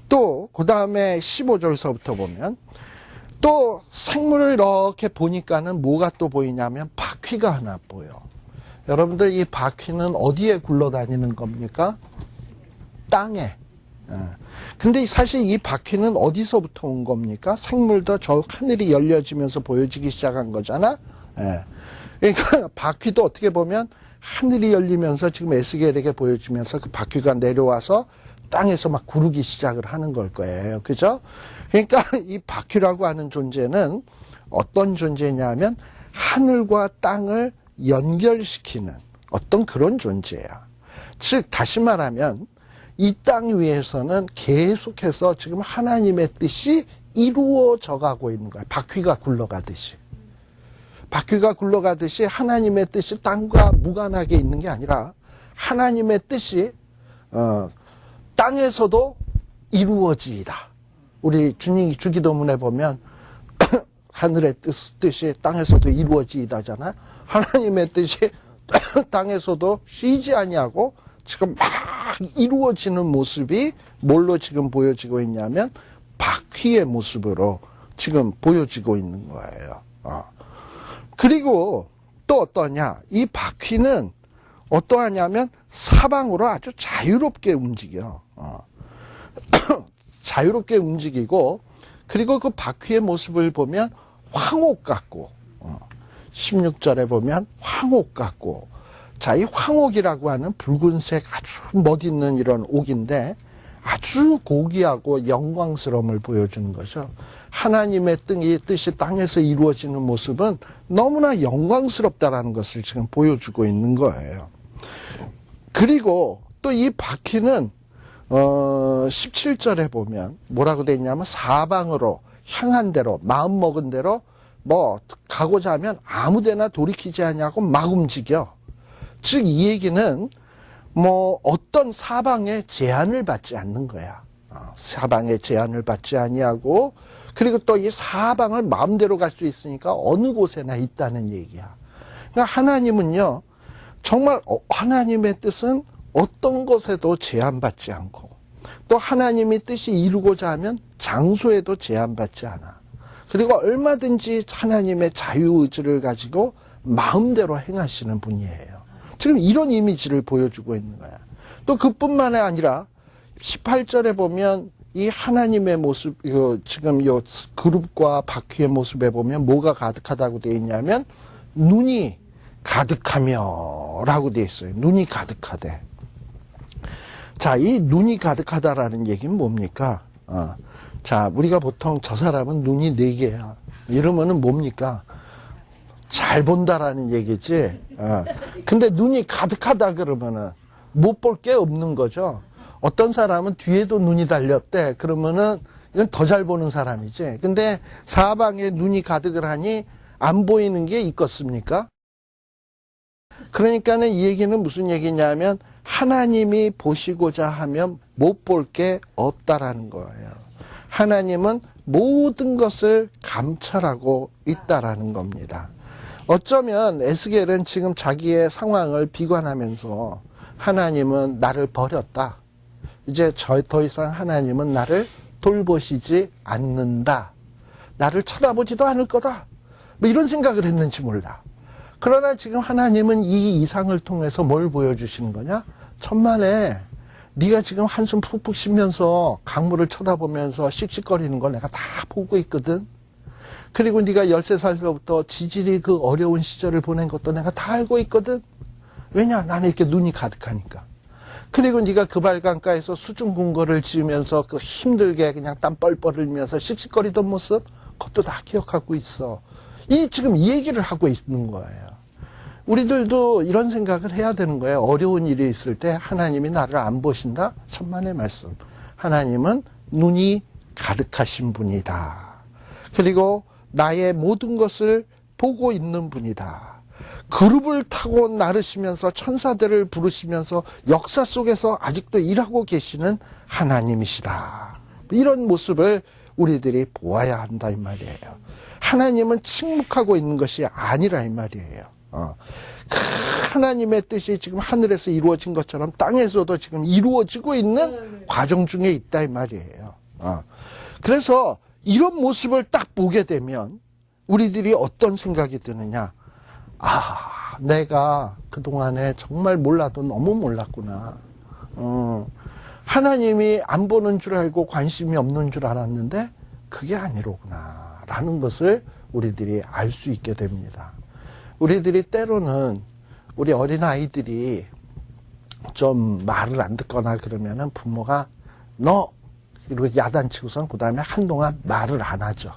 또 그 다음에 15절서부터 보면 또 생물을 이렇게 보니까는 뭐가 또 보이냐면 바퀴가 하나 보여. 여러분들 이 바퀴는 어디에 굴러다니는 겁니까? 땅에. 근데 사실 이 바퀴는 어디서부터 온 겁니까? 생물도 저 하늘이 열려지면서 보여지기 시작한 거잖아. 그러니까 바퀴도 어떻게 보면 하늘이 열리면서 지금 에스겔에게 보여주면서 그 바퀴가 내려와서 땅에서 막 구르기 시작을 하는 걸 거예요. 그죠? 그러니까 이 바퀴라고 하는 존재는 어떤 존재냐면 하늘과 땅을 연결시키는 어떤 그런 존재야. 즉, 다시 말하면 이 땅 위에서는 계속해서 지금 하나님의 뜻이 이루어져 가고 있는 거야. 바퀴가 굴러가듯이. 바퀴가 굴러가듯이 하나님의 뜻이 땅과 무관하게 있는 게 아니라 하나님의 뜻이 땅에서도 이루어지이다. 우리 주기도문에 보면 하늘의 뜻이 땅에서도 이루어지이다잖아. 하나님의 뜻이 땅에서도 쉬지 아니하고 지금 막 이루어지는 모습이 뭘로 지금 보여지고 있냐면 바퀴의 모습으로 지금 보여지고 있는 거예요. 그리고 또 어떠냐? 이 바퀴는 어떠하냐면 사방으로 아주 자유롭게 움직여. 자유롭게 움직이고, 그리고 그 바퀴의 모습을 보면 황옥 같고, 16절에 보면 황옥 같고, 자, 이 황옥이라고 하는 붉은색 아주 멋있는 이런 옥인데 아주 고귀하고 영광스러움을 보여주는 거죠. 하나님의 뜻이 땅에서 이루어지는 모습은 너무나 영광스럽다라는 것을 지금 보여주고 있는 거예요. 그리고 또 이 바퀴는 17절에 보면 뭐라고 돼 있냐면 사방으로 향한 대로 마음 먹은 대로 뭐 가고자 하면 아무데나 돌이키지 아니하고 막 움직여. 즉 이 얘기는 뭐 어떤 사방에 제한을 받지 않는 거야. 사방에 제한을 받지 아니하고, 그리고 또 이 사방을 마음대로 갈 수 있으니까 어느 곳에나 있다는 얘기야. 그러니까 하나님은요, 정말 하나님의 뜻은 어떤 것에도 제한받지 않고, 또 하나님의 뜻이 이루고자 하면 장소에도 제한받지 않아. 그리고 얼마든지 하나님의 자유의지를 가지고 마음대로 행하시는 분이에요. 지금 이런 이미지를 보여주고 있는 거야. 또 그뿐만이 아니라 18절에 보면 이 하나님의 모습, 지금 이 그룹과 바퀴의 모습에 보면 뭐가 가득하다고 되어 있냐면 눈이 가득하며 라고 되어 있어요. 눈이 가득하대. 자, 이 눈이 가득하다라는 얘기는 뭡니까? 자, 우리가 보통 저 사람은 눈이 4개야. 이러면은 뭡니까? 잘 본다라는 얘기지. 근데 눈이 가득하다 그러면은 못 볼 게 없는 거죠. 어떤 사람은 뒤에도 눈이 달렸대. 그러면은 이건 더 잘 보는 사람이지. 근데 사방에 눈이 가득을 하니 안 보이는 게 있겠습니까? 그러니까는 이 얘기는 무슨 얘기냐면 하나님이 보시고자 하면 못 볼 게 없다라는 거예요. 하나님은 모든 것을 감찰하고 있다라는 겁니다. 어쩌면 에스겔은 지금 자기의 상황을 비관하면서 하나님은 나를 버렸다. 이제 더 이상 하나님은 나를 돌보시지 않는다. 나를 쳐다보지도 않을 거다. 뭐 이런 생각을 했는지 몰라. 그러나 지금 하나님은 이 이상을 통해서 뭘 보여주시는 거냐? 천만에 네가 지금 한숨 푹푹 쉬면서 강물을 쳐다보면서 씩씩거리는 거 내가 다 보고 있거든. 그리고 네가 13살부터 지질이 그 어려운 시절을 보낸 것도 내가 다 알고 있거든. 왜냐? 나는 이렇게 눈이 가득하니까. 그리고 네가 그 발강가에서 수중궁궐을 지으면서 그 힘들게 그냥 땀 뻘뻘 흘리면서 씩씩거리던 모습, 그것도 다 기억하고 있어. 지금 이 얘기를 하고 있는 거예요. 우리들도 이런 생각을 해야 되는 거예요. 어려운 일이 있을 때 하나님이 나를 안 보신다? 천만의 말씀. 하나님은 눈이 가득하신 분이다. 그리고 나의 모든 것을 보고 있는 분이다. 그룹을 타고 나르시면서 천사들을 부르시면서 역사 속에서 아직도 일하고 계시는 하나님이시다. 이런 모습을 우리들이 보아야 한다 이 말이에요. 하나님은 침묵하고 있는 것이 아니라 이 말이에요. 하나님의 뜻이 지금 하늘에서 이루어진 것처럼 땅에서도 지금 이루어지고 있는 과정 중에 있다 이 말이에요. 그래서 이런 모습을 딱 보게 되면 우리들이 어떤 생각이 드느냐. 내가 그동안에 정말 몰라도 너무 몰랐구나. 하나님이 안 보는 줄 알고 관심이 없는 줄 알았는데 그게 아니로구나 라는 것을 우리들이 알 수 있게 됩니다. 우리들이 때로는 우리 어린아이들이 좀 말을 안 듣거나 그러면은 부모가 너 이러고 야단치고선 그 다음에 한동안 말을 안 하죠.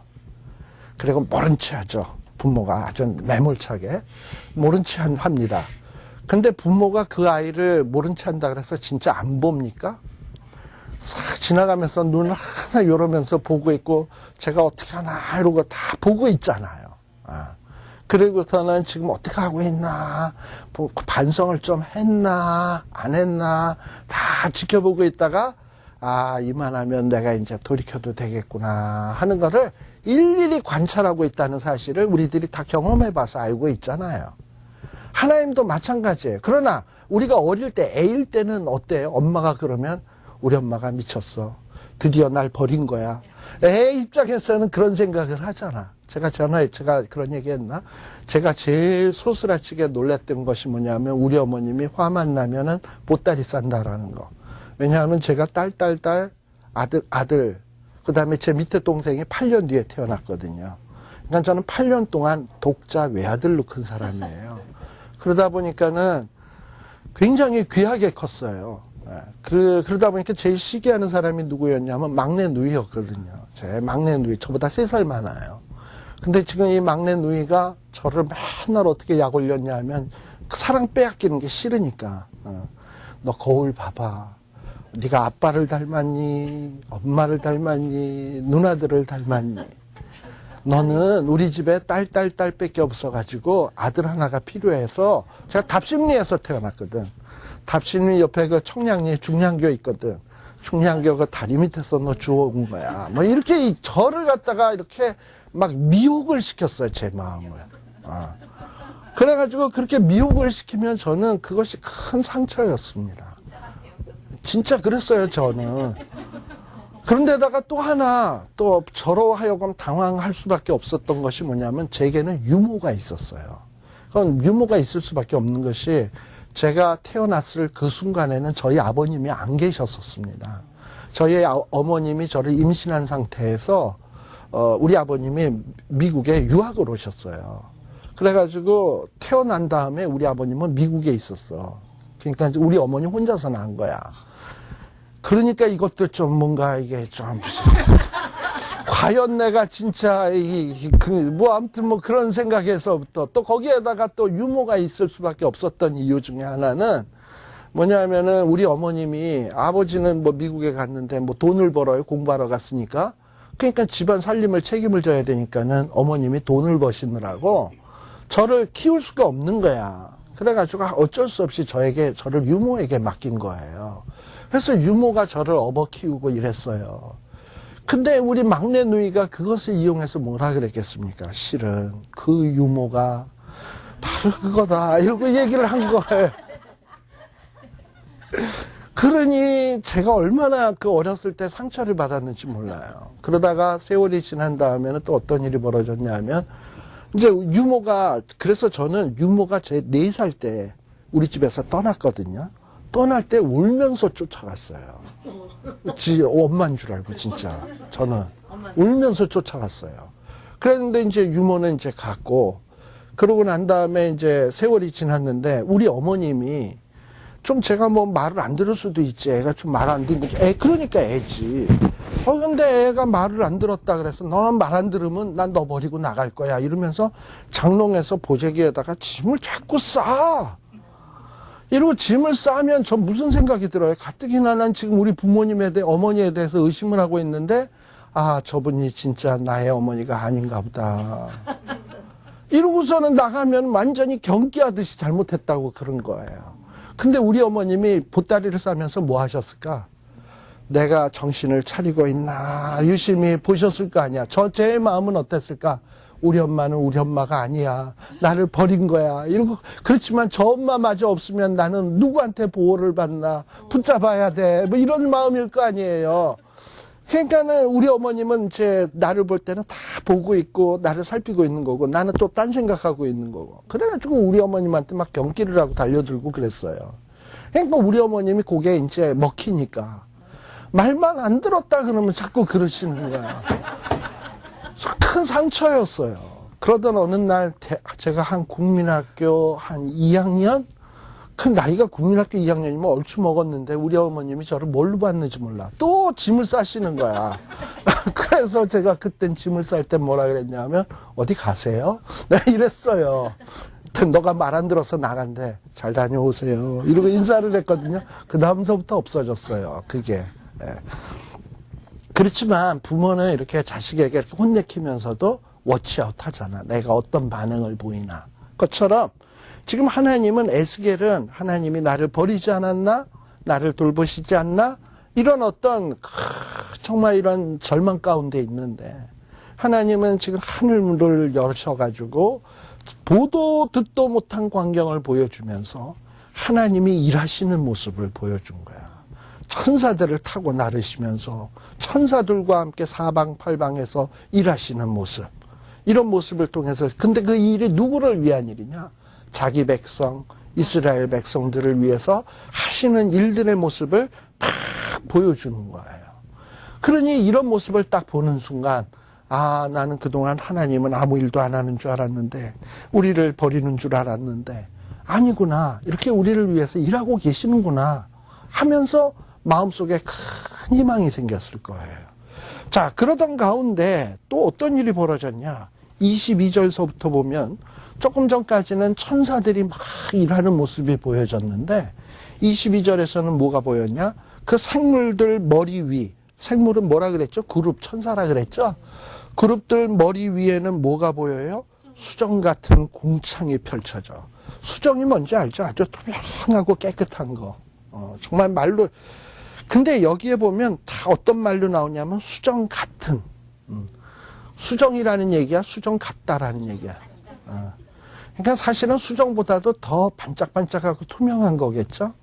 그리고 모른 체 하죠. 부모가 아주 매몰차게 모른 체 합니다. 근데 부모가 그 아이를 모른 체 한다 그래서 진짜 안 봅니까? 싹 지나가면서 눈을 하나 요러면서 보고 있고 제가 어떻게 하나 이러고 다 보고 있잖아요. 그리고서는 지금 어떻게 하고 있나 반성을 좀 했나 안 했나 다 지켜보고 있다가 이만하면 내가 이제 돌이켜도 되겠구나 하는 거를 일일이 관찰하고 있다는 사실을 우리들이 다 경험해봐서 알고 있잖아요. 하나님도 마찬가지예요. 그러나 우리가 어릴 때 애일 때는 어때요? 엄마가 그러면 우리 엄마가 미쳤어. 드디어 날 버린 거야. 애 입장에서는 그런 생각을 하잖아. 제가 그런 얘기 했나? 제가 제일 소스라치게 놀랐던 것이 뭐냐면 우리 어머님이 화만 나면은 보따리 싼다라는 거. 왜냐하면 제가 딸, 아들, 그 다음에 제 밑에 동생이 8년 뒤에 태어났거든요. 그러니까 저는 8년 동안 독자 외아들로 큰 사람이에요. 그러다 보니까는 굉장히 귀하게 컸어요. 그러다 보니까 제일 시기하는 사람이 누구였냐면 막내 누이였거든요. 제 막내 누이, 저보다 3살 많아요. 근데 지금 이 막내 누이가 저를 맨날 어떻게 약 올렸냐 하면 사랑 빼앗기는 게 싫으니까. 너 거울 봐봐. 네가 아빠를 닮았니? 엄마를 닮았니? 누나들을 닮았니? 너는 우리 집에 딸밖에 없어가지고 아들 하나가 필요해서 제가 답심리에서 태어났거든. 답심리 옆에 그 청량리 중량교 있거든. 중량교 그 다리 밑에서 너 주워온 거야. 뭐 이렇게 저를 갖다가 이렇게 막 미혹을 시켰어요, 제 마음을. 그래가지고 그렇게 미혹을 시키면 저는 그것이 큰 상처였습니다. 진짜 그랬어요, 저는. 그런데다가 또 하나, 또 저로 하여금 당황할 수밖에 없었던 것이 뭐냐면 제게는 유모가 있었어요. 그건 유모가 있을 수밖에 없는 것이 제가 태어났을 그 순간에는 저희 아버님이 안 계셨었습니다. 저희 어머님이 저를 임신한 상태에서 우리 아버님이 미국에 유학을 오셨어요. 그래가지고 태어난 다음에 우리 아버님은 미국에 있었어. 그러니까 우리 어머니 혼자서 난 거야. 그러니까 이것도 좀 뭔가 이게 좀 과연 내가 진짜 아무튼 뭐 그런 생각에서부터 또 거기에다가 또 유모가 있을 수밖에 없었던 이유 중에 하나는 뭐냐면은 우리 어머님이 아버지는 뭐 미국에 갔는데 뭐 돈을 벌어요. 공부하러 갔으니까. 그러니까 집안 살림을 책임을 져야 되니까는 어머님이 돈을 버시느라고 저를 키울 수가 없는 거야. 그래가지고 어쩔 수 없이 저를 유모에게 맡긴 거예요. 그래서 유모가 저를 업어 키우고 이랬어요. 근데 우리 막내 누이가 그것을 이용해서 뭐라 그랬겠습니까? 실은 그 유모가 바로 그거다 이러고 얘기를 한 거예요. 그러니 제가 얼마나 그 어렸을 때 상처를 받았는지 몰라요. 그러다가 세월이 지난 다음에는 또 어떤 일이 벌어졌냐 하면 이제 그래서 저는 유모가 제 4살 때 우리 집에서 떠났거든요. 떠날 때 울면서 쫓아갔어요. 엄마인 줄 알고 진짜 저는 울면서 쫓아갔어요. 그랬는데 이제 유모는 이제 갔고 그러고 난 다음에 이제 세월이 지났는데 우리 어머님이 좀 제가 뭐 말을 안 들을 수도 있지. 애가 좀 말 안 듣는 그러니까 애지. 근데 애가 말을 안 들었다 그래서 너 말 안 들으면 난 너 버리고 나갈 거야 이러면서 장롱에서 보재기에다가 짐을 자꾸 싸. 이러고 짐을 싸면 저 무슨 생각이 들어요? 가뜩이나 난 지금 우리 어머니에 대해서 의심을 하고 있는데 저분이 진짜 나의 어머니가 아닌가 보다. 이러고서는 나가면 완전히 경기하듯이 잘못했다고 그런 거예요. 근데 우리 어머님이 보따리를 싸면서 뭐 하셨을까? 내가 정신을 차리고 있나 유심히 보셨을 거 아니야. 제 마음은 어땠을까? 우리 엄마는 우리 엄마가 아니야. 나를 버린 거야. 이러고, 그렇지만 저 엄마마저 없으면 나는 누구한테 보호를 받나? 붙잡아야 돼. 뭐 이런 마음일 거 아니에요. 그러니까는 우리 어머님은 나를 볼 때는 다 보고 있고, 나를 살피고 있는 거고, 나는 또 딴 생각하고 있는 거고. 그래가지고 우리 어머님한테 막 경기를 하고 달려들고 그랬어요. 그러니까 우리 어머님이 그게 이제 먹히니까. 말만 안 들었다 그러면 자꾸 그러시는 거야. 큰 상처였어요. 그러던 어느 날 제가 한 국민학교 한 2학년? 그 나이가 국민학교 2학년이면 얼추 먹었는데 우리 어머님이 저를 뭘로 봤는지 몰라. 또 짐을 싸시는 거야. 그래서 제가 그땐 짐을 쌀 때 뭐라 그랬냐면 어디 가세요? 내가 이랬어요. 너가 말 안 들어서 나간대. 잘 다녀오세요. 이러고 인사를 했거든요. 그 다음서부터 없어졌어요. 그게. 예. 그렇지만 부모는 이렇게 자식에게 이렇게 혼내키면서도 워치아웃 하잖아. 내가 어떤 반응을 보이나. 그것처럼 지금 하나님은 에스겔은 하나님이 나를 버리지 않았나? 나를 돌보시지 않나? 이런 어떤 정말 이런 절망 가운데 있는데 하나님은 지금 하늘문을 열으셔가지고 보도 듣도 못한 광경을 보여주면서 하나님이 일하시는 모습을 보여준 거야. 천사들을 타고 나르시면서 천사들과 함께 사방팔방에서 일하시는 모습. 이런 모습을 통해서 근데 그 일이 누구를 위한 일이냐? 자기 백성, 이스라엘 백성들을 위해서 하시는 일들의 모습을 딱 보여주는 거예요. 그러니 이런 모습을 딱 보는 순간 아, 나는 그동안 하나님은 아무 일도 안 하는 줄 알았는데 우리를 버리는 줄 알았는데 아니구나. 이렇게 우리를 위해서 일하고 계시는구나 하면서 마음속에 큰 희망이 생겼을 거예요. 자, 그러던 가운데 또 어떤 일이 벌어졌냐? 22절서부터 보면 조금 전까지는 천사들이 막 일하는 모습이 보여졌는데 22절에서는 뭐가 보였냐? 그 생물들 머리 위, 생물은 뭐라 그랬죠? 그룹 천사라 그랬죠? 그룹들 머리 위에는 뭐가 보여요? 수정 같은 궁창이 펼쳐져. 수정이 뭔지 알죠? 아주 투명하고 깨끗한 거. 정말 말로. 근데 여기에 보면 다 어떤 말로 나오냐면 수정 같은. 수정이라는 얘기야? 수정 같다라는 얘기야. 그러니까 사실은 수정보다도 더 반짝반짝하고 투명한 거겠죠?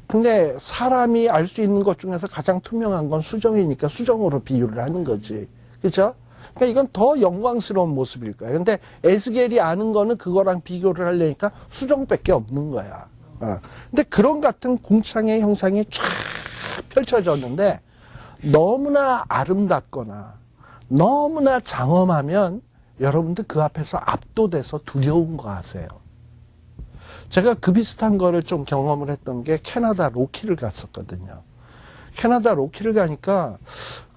근데 사람이 알 수 있는 것 중에서 가장 투명한 건 수정이니까 수정으로 비유를 하는 거지. 그죠? 그러니까 이건 더 영광스러운 모습일 거야. 근데 에스겔이 아는 거는 그거랑 비교를 하려니까 수정밖에 없는 거야. 근데 그런 같은 궁창의 형상이 쫙 펼쳐졌는데 너무나 아름답거나 너무나 장엄하면 여러분들 그 앞에서 압도돼서 두려운 거 아세요? 제가 그 비슷한 거를 좀 경험을 했던 게 캐나다 로키를 갔었거든요. 캐나다 로키를 가니까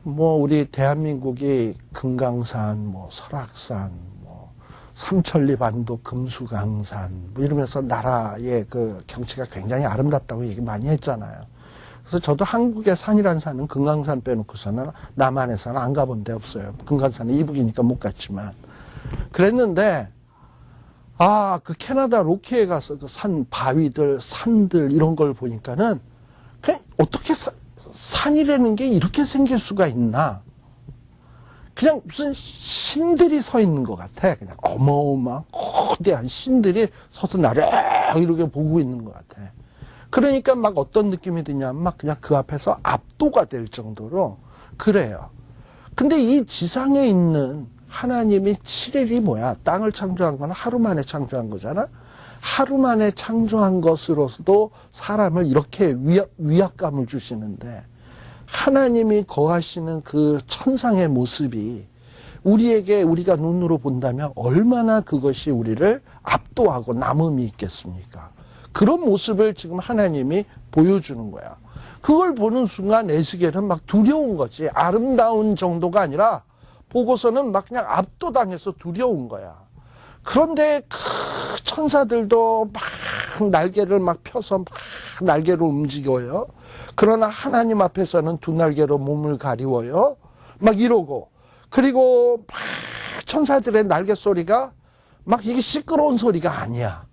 뭐 우리 대한민국이 금강산, 뭐 설악산, 뭐 삼천리 반도 금수강산 뭐 이러면서 나라의 그 경치가 굉장히 아름답다고 얘기 많이 했잖아요. 그래서 저도 한국의 산이란 산은 금강산 빼놓고서는 남한에서는 안 가본 데 없어요. 금강산은 이북이니까 못 갔지만. 그랬는데 그 캐나다 로키에 가서 그 산 바위들, 산들 이런 걸 보니까는 그냥 어떻게 산이라는 게 이렇게 생길 수가 있나? 그냥 무슨 신들이 서 있는 것 같아. 그냥 어마어마한 거대한 신들이 서서 나를 이렇게 보고 있는 것 같아. 그러니까 막 어떤 느낌이 드냐면 막 그냥 그 앞에서 압도가 될 정도로 그래요. 근데 이 지상에 있는 하나님이 7일이 뭐야? 땅을 창조한 건 하루 만에 창조한 거잖아? 하루 만에 창조한 것으로서도 사람을 이렇게 위압감을 주시는데 하나님이 거하시는 그 천상의 모습이 우리에게 우리가 눈으로 본다면 얼마나 그것이 우리를 압도하고 남음이 있겠습니까? 그런 모습을 지금 하나님이 보여주는 거야. 그걸 보는 순간 에스겔은 막 두려운 거지. 아름다운 정도가 아니라 보고서는 막 그냥 압도당해서 두려운 거야. 그런데 그 천사들도 막 날개를 막 펴서 막 날개로 움직여요. 그러나 하나님 앞에서는 두 날개로 몸을 가리워요. 막 이러고. 그리고 막 천사들의 날개 소리가 막 이게 시끄러운 소리가 아니야.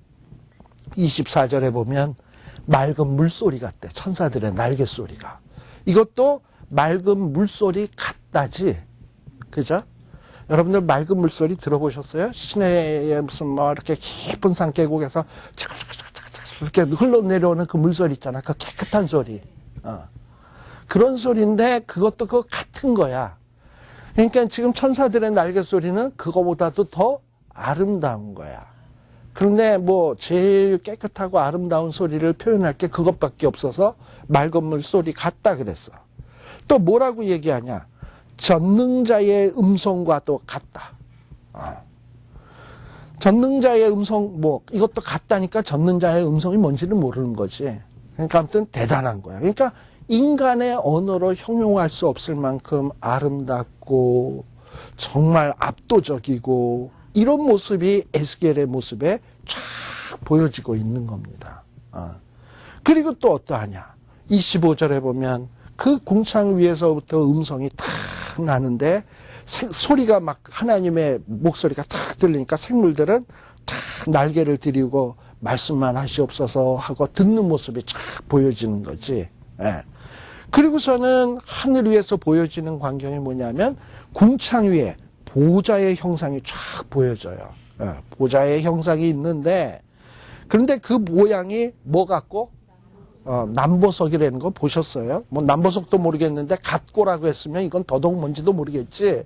24절에 보면 맑은 물소리 같대. 천사들의 날개 소리가. 이것도 맑은 물소리 같다지. 그죠? 여러분들 맑은 물소리 들어보셨어요? 시내에 무슨 뭐 이렇게 깊은 산 계곡에서 이렇게 흘러내려오는 그 물소리 있잖아. 그 깨끗한 소리. 그런 소리인데 그것도 그거 같은 거야. 그러니까 지금 천사들의 날개 소리는 그거보다도 더 아름다운 거야. 그런데 뭐 제일 깨끗하고 아름다운 소리를 표현할 게 그것밖에 없어서 맑은 물 소리 같다 그랬어. 또 뭐라고 얘기하냐? 전능자의 음성과도 같다. 전능자의 음성, 뭐 이것도 같다니까 전능자의 음성이 뭔지는 모르는 거지. 그러니까 아무튼 대단한 거야. 그러니까 인간의 언어로 형용할 수 없을 만큼 아름답고 정말 압도적이고 이런 모습이 에스겔의 모습에 쫙 보여지고 있는 겁니다. 그리고 또 어떠하냐? 25절에 보면 그 궁창 위에서부터 음성이 탁 나는데 소리가 막 하나님의 목소리가 탁 들리니까 생물들은 탁 날개를 들이고 말씀만 하시옵소서 하고 듣는 모습이 쫙 보여지는 거지. 예. 그리고서는 하늘 위에서 보여지는 광경이 뭐냐면 궁창 위에 보좌의 형상이 쫙 보여져요. 예. 보좌의 형상이 있는데 그런데 그 모양이 뭐 같고 남보석이라는 거 보셨어요? 뭐 남보석도 모르겠는데 갓고라고 했으면 이건 더더욱 뭔지도 모르겠지.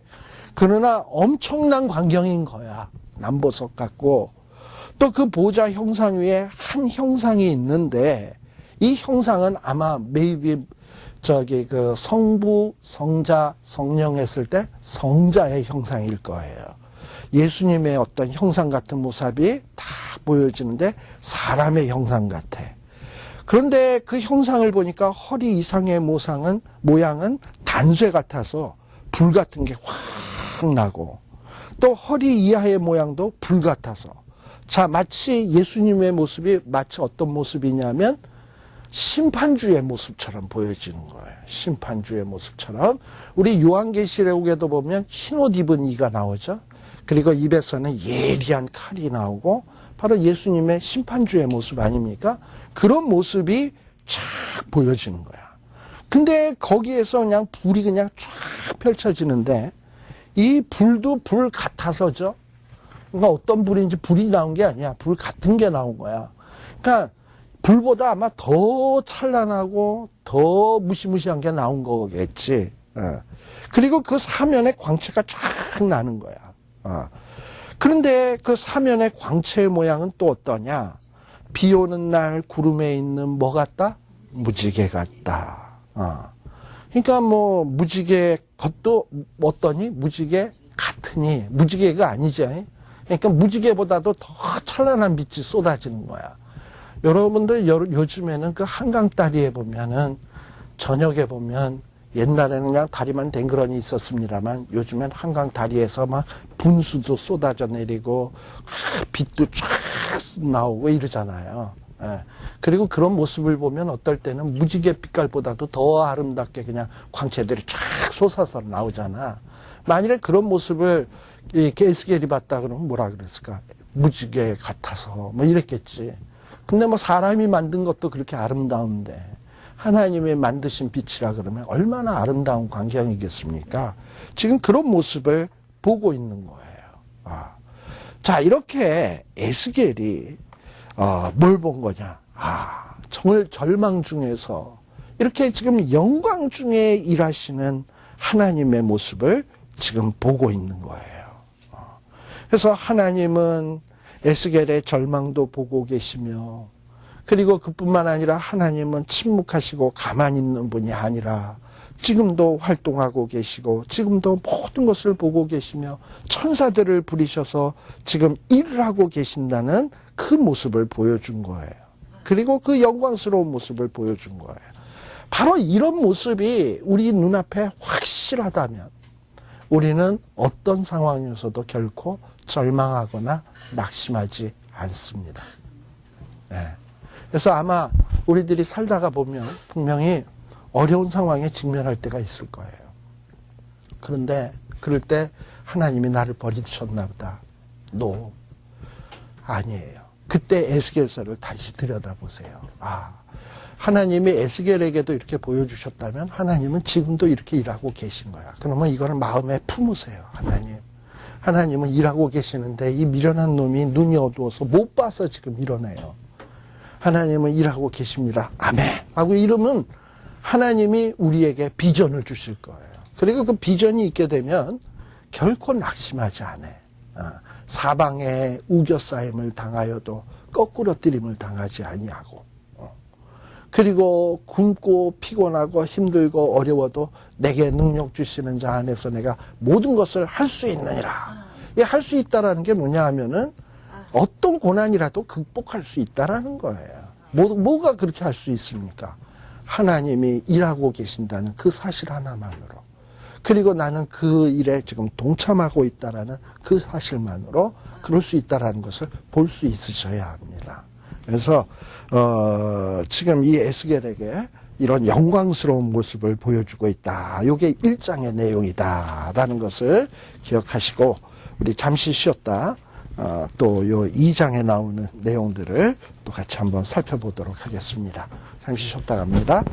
그러나 엄청난 광경인 거야. 남보석 같고 또 그 보좌 형상 위에 한 형상이 있는데 이 형상은 아마 maybe 그 성부, 성자, 성령 했을 때 성자의 형상일 거예요. 예수님의 어떤 형상 같은 모습이 다 보여지는데 사람의 형상 같아. 그런데 그 형상을 보니까 허리 이상의 모양은 단쇠 같아서 불 같은 게 확 나고 또 허리 이하의 모양도 불 같아서 자 마치 예수님의 모습이 마치 어떤 모습이냐면 심판주의 모습처럼 보여지는 거예요. 심판주의 모습처럼 우리 요한계시록에도 보면 흰옷 입은 이가 나오죠. 그리고 입에서는 예리한 칼이 나오고 바로 예수님의 심판주의 모습 아닙니까? 그런 모습이 쫙 보여지는 거야. 근데 거기에서 그냥 불이 그냥 쫙 펼쳐지는데 이 불도 불 같아서죠. 그러니까 어떤 불인지 불이 나온 게 아니야. 불 같은 게 나온 거야. 그러니까 불보다 아마 더 찬란하고 더 무시무시한 게 나온 거겠지. 그리고 그 사면에 광채가 쫙 나는 거야. 그런데 그 사면의 광채의 모양은 또 어떠냐? 비 오는 날 구름에 있는 뭐 같다? 무지개 같다. 그러니까 뭐 무지개 것도 어떠니? 무지개 같으니 무지개가 아니지. 그러니까 무지개보다도 더 찬란한 빛이 쏟아지는 거야. 여러분들 요즘에는 그 한강 다리에 보면은 저녁에 보면 옛날에는 그냥 다리만 댕그러니 있었습니다만 요즘엔 한강 다리에서 막 분수도 쏟아져 내리고 빛도 쫙 나오고 이러잖아요. 예. 그리고 그런 모습을 보면 어떨 때는 무지개 빛깔보다도 더 아름답게 그냥 광채들이 쫙 솟아서 나오잖아. 만일에 그런 모습을 에스겔이 봤다 그러면 뭐라 그랬을까? 무지개 같아서 뭐 이랬겠지. 근데 뭐 사람이 만든 것도 그렇게 아름다운데 하나님의 만드신 빛이라 그러면 얼마나 아름다운 광경이겠습니까? 지금 그런 모습을 보고 있는 거예요. 자, 이렇게 에스겔이 뭘 본 거냐? 정말 절망 중에서 이렇게 지금 영광 중에 일하시는 하나님의 모습을 지금 보고 있는 거예요. 그래서 하나님은 에스겔의 절망도 보고 계시며 그리고 그뿐만 아니라 하나님은 침묵하시고 가만히 있는 분이 아니라 지금도 활동하고 계시고 지금도 모든 것을 보고 계시며 천사들을 부리셔서 지금 일을 하고 계신다는 그 모습을 보여준 거예요. 그리고 그 영광스러운 모습을 보여준 거예요. 바로 이런 모습이 우리 눈앞에 확실하다면 우리는 어떤 상황에서도 결코 절망하거나 낙심하지 않습니다. 네. 그래서 아마 우리들이 살다가 보면 분명히 어려운 상황에 직면할 때가 있을 거예요. 그런데 그럴 때 하나님이 나를 버리셨나 보다. No. 아니에요. 그때 에스겔서를 다시 들여다보세요. 하나님이 에스겔에게도 이렇게 보여주셨다면 하나님은 지금도 이렇게 일하고 계신 거야. 그러면 이거를 마음에 품으세요. 하나님은 일하고 계시는데 이 미련한 놈이 눈이 어두워서 못 봐서 지금 이러네요. 하나님은 일하고 계십니다. 아멘 하고 이러면 하나님이 우리에게 비전을 주실 거예요. 그리고 그 비전이 있게 되면 결코 낙심하지 않아. 사방에 우겨싸임을 당하여도 거꾸로 뜨림을 당하지 아니하고, 그리고 굶고 피곤하고 힘들고 어려워도 내게 능력 주시는 자 안에서 내가 모든 것을 할 수 있느니라. 이 할 수 있다라는 게 뭐냐 하면은 어떤 고난이라도 극복할 수 있다라는 거예요. 뭐가 그렇게 할 수 있습니까? 하나님이 일하고 계신다는 그 사실 하나만으로, 그리고 나는 그 일에 지금 동참하고 있다라는 그 사실만으로 그럴 수 있다라는 것을 볼 수 있으셔야 합니다. 그래서 지금 이 에스겔에게 이런 영광스러운 모습을 보여주고 있다. 이게 1장의 내용이다라는 것을 기억하시고 우리 잠시 쉬었다 또 요 2장에 나오는 내용들을 또 같이 한번 살펴보도록 하겠습니다. 잠시 쉬었다 갑니다.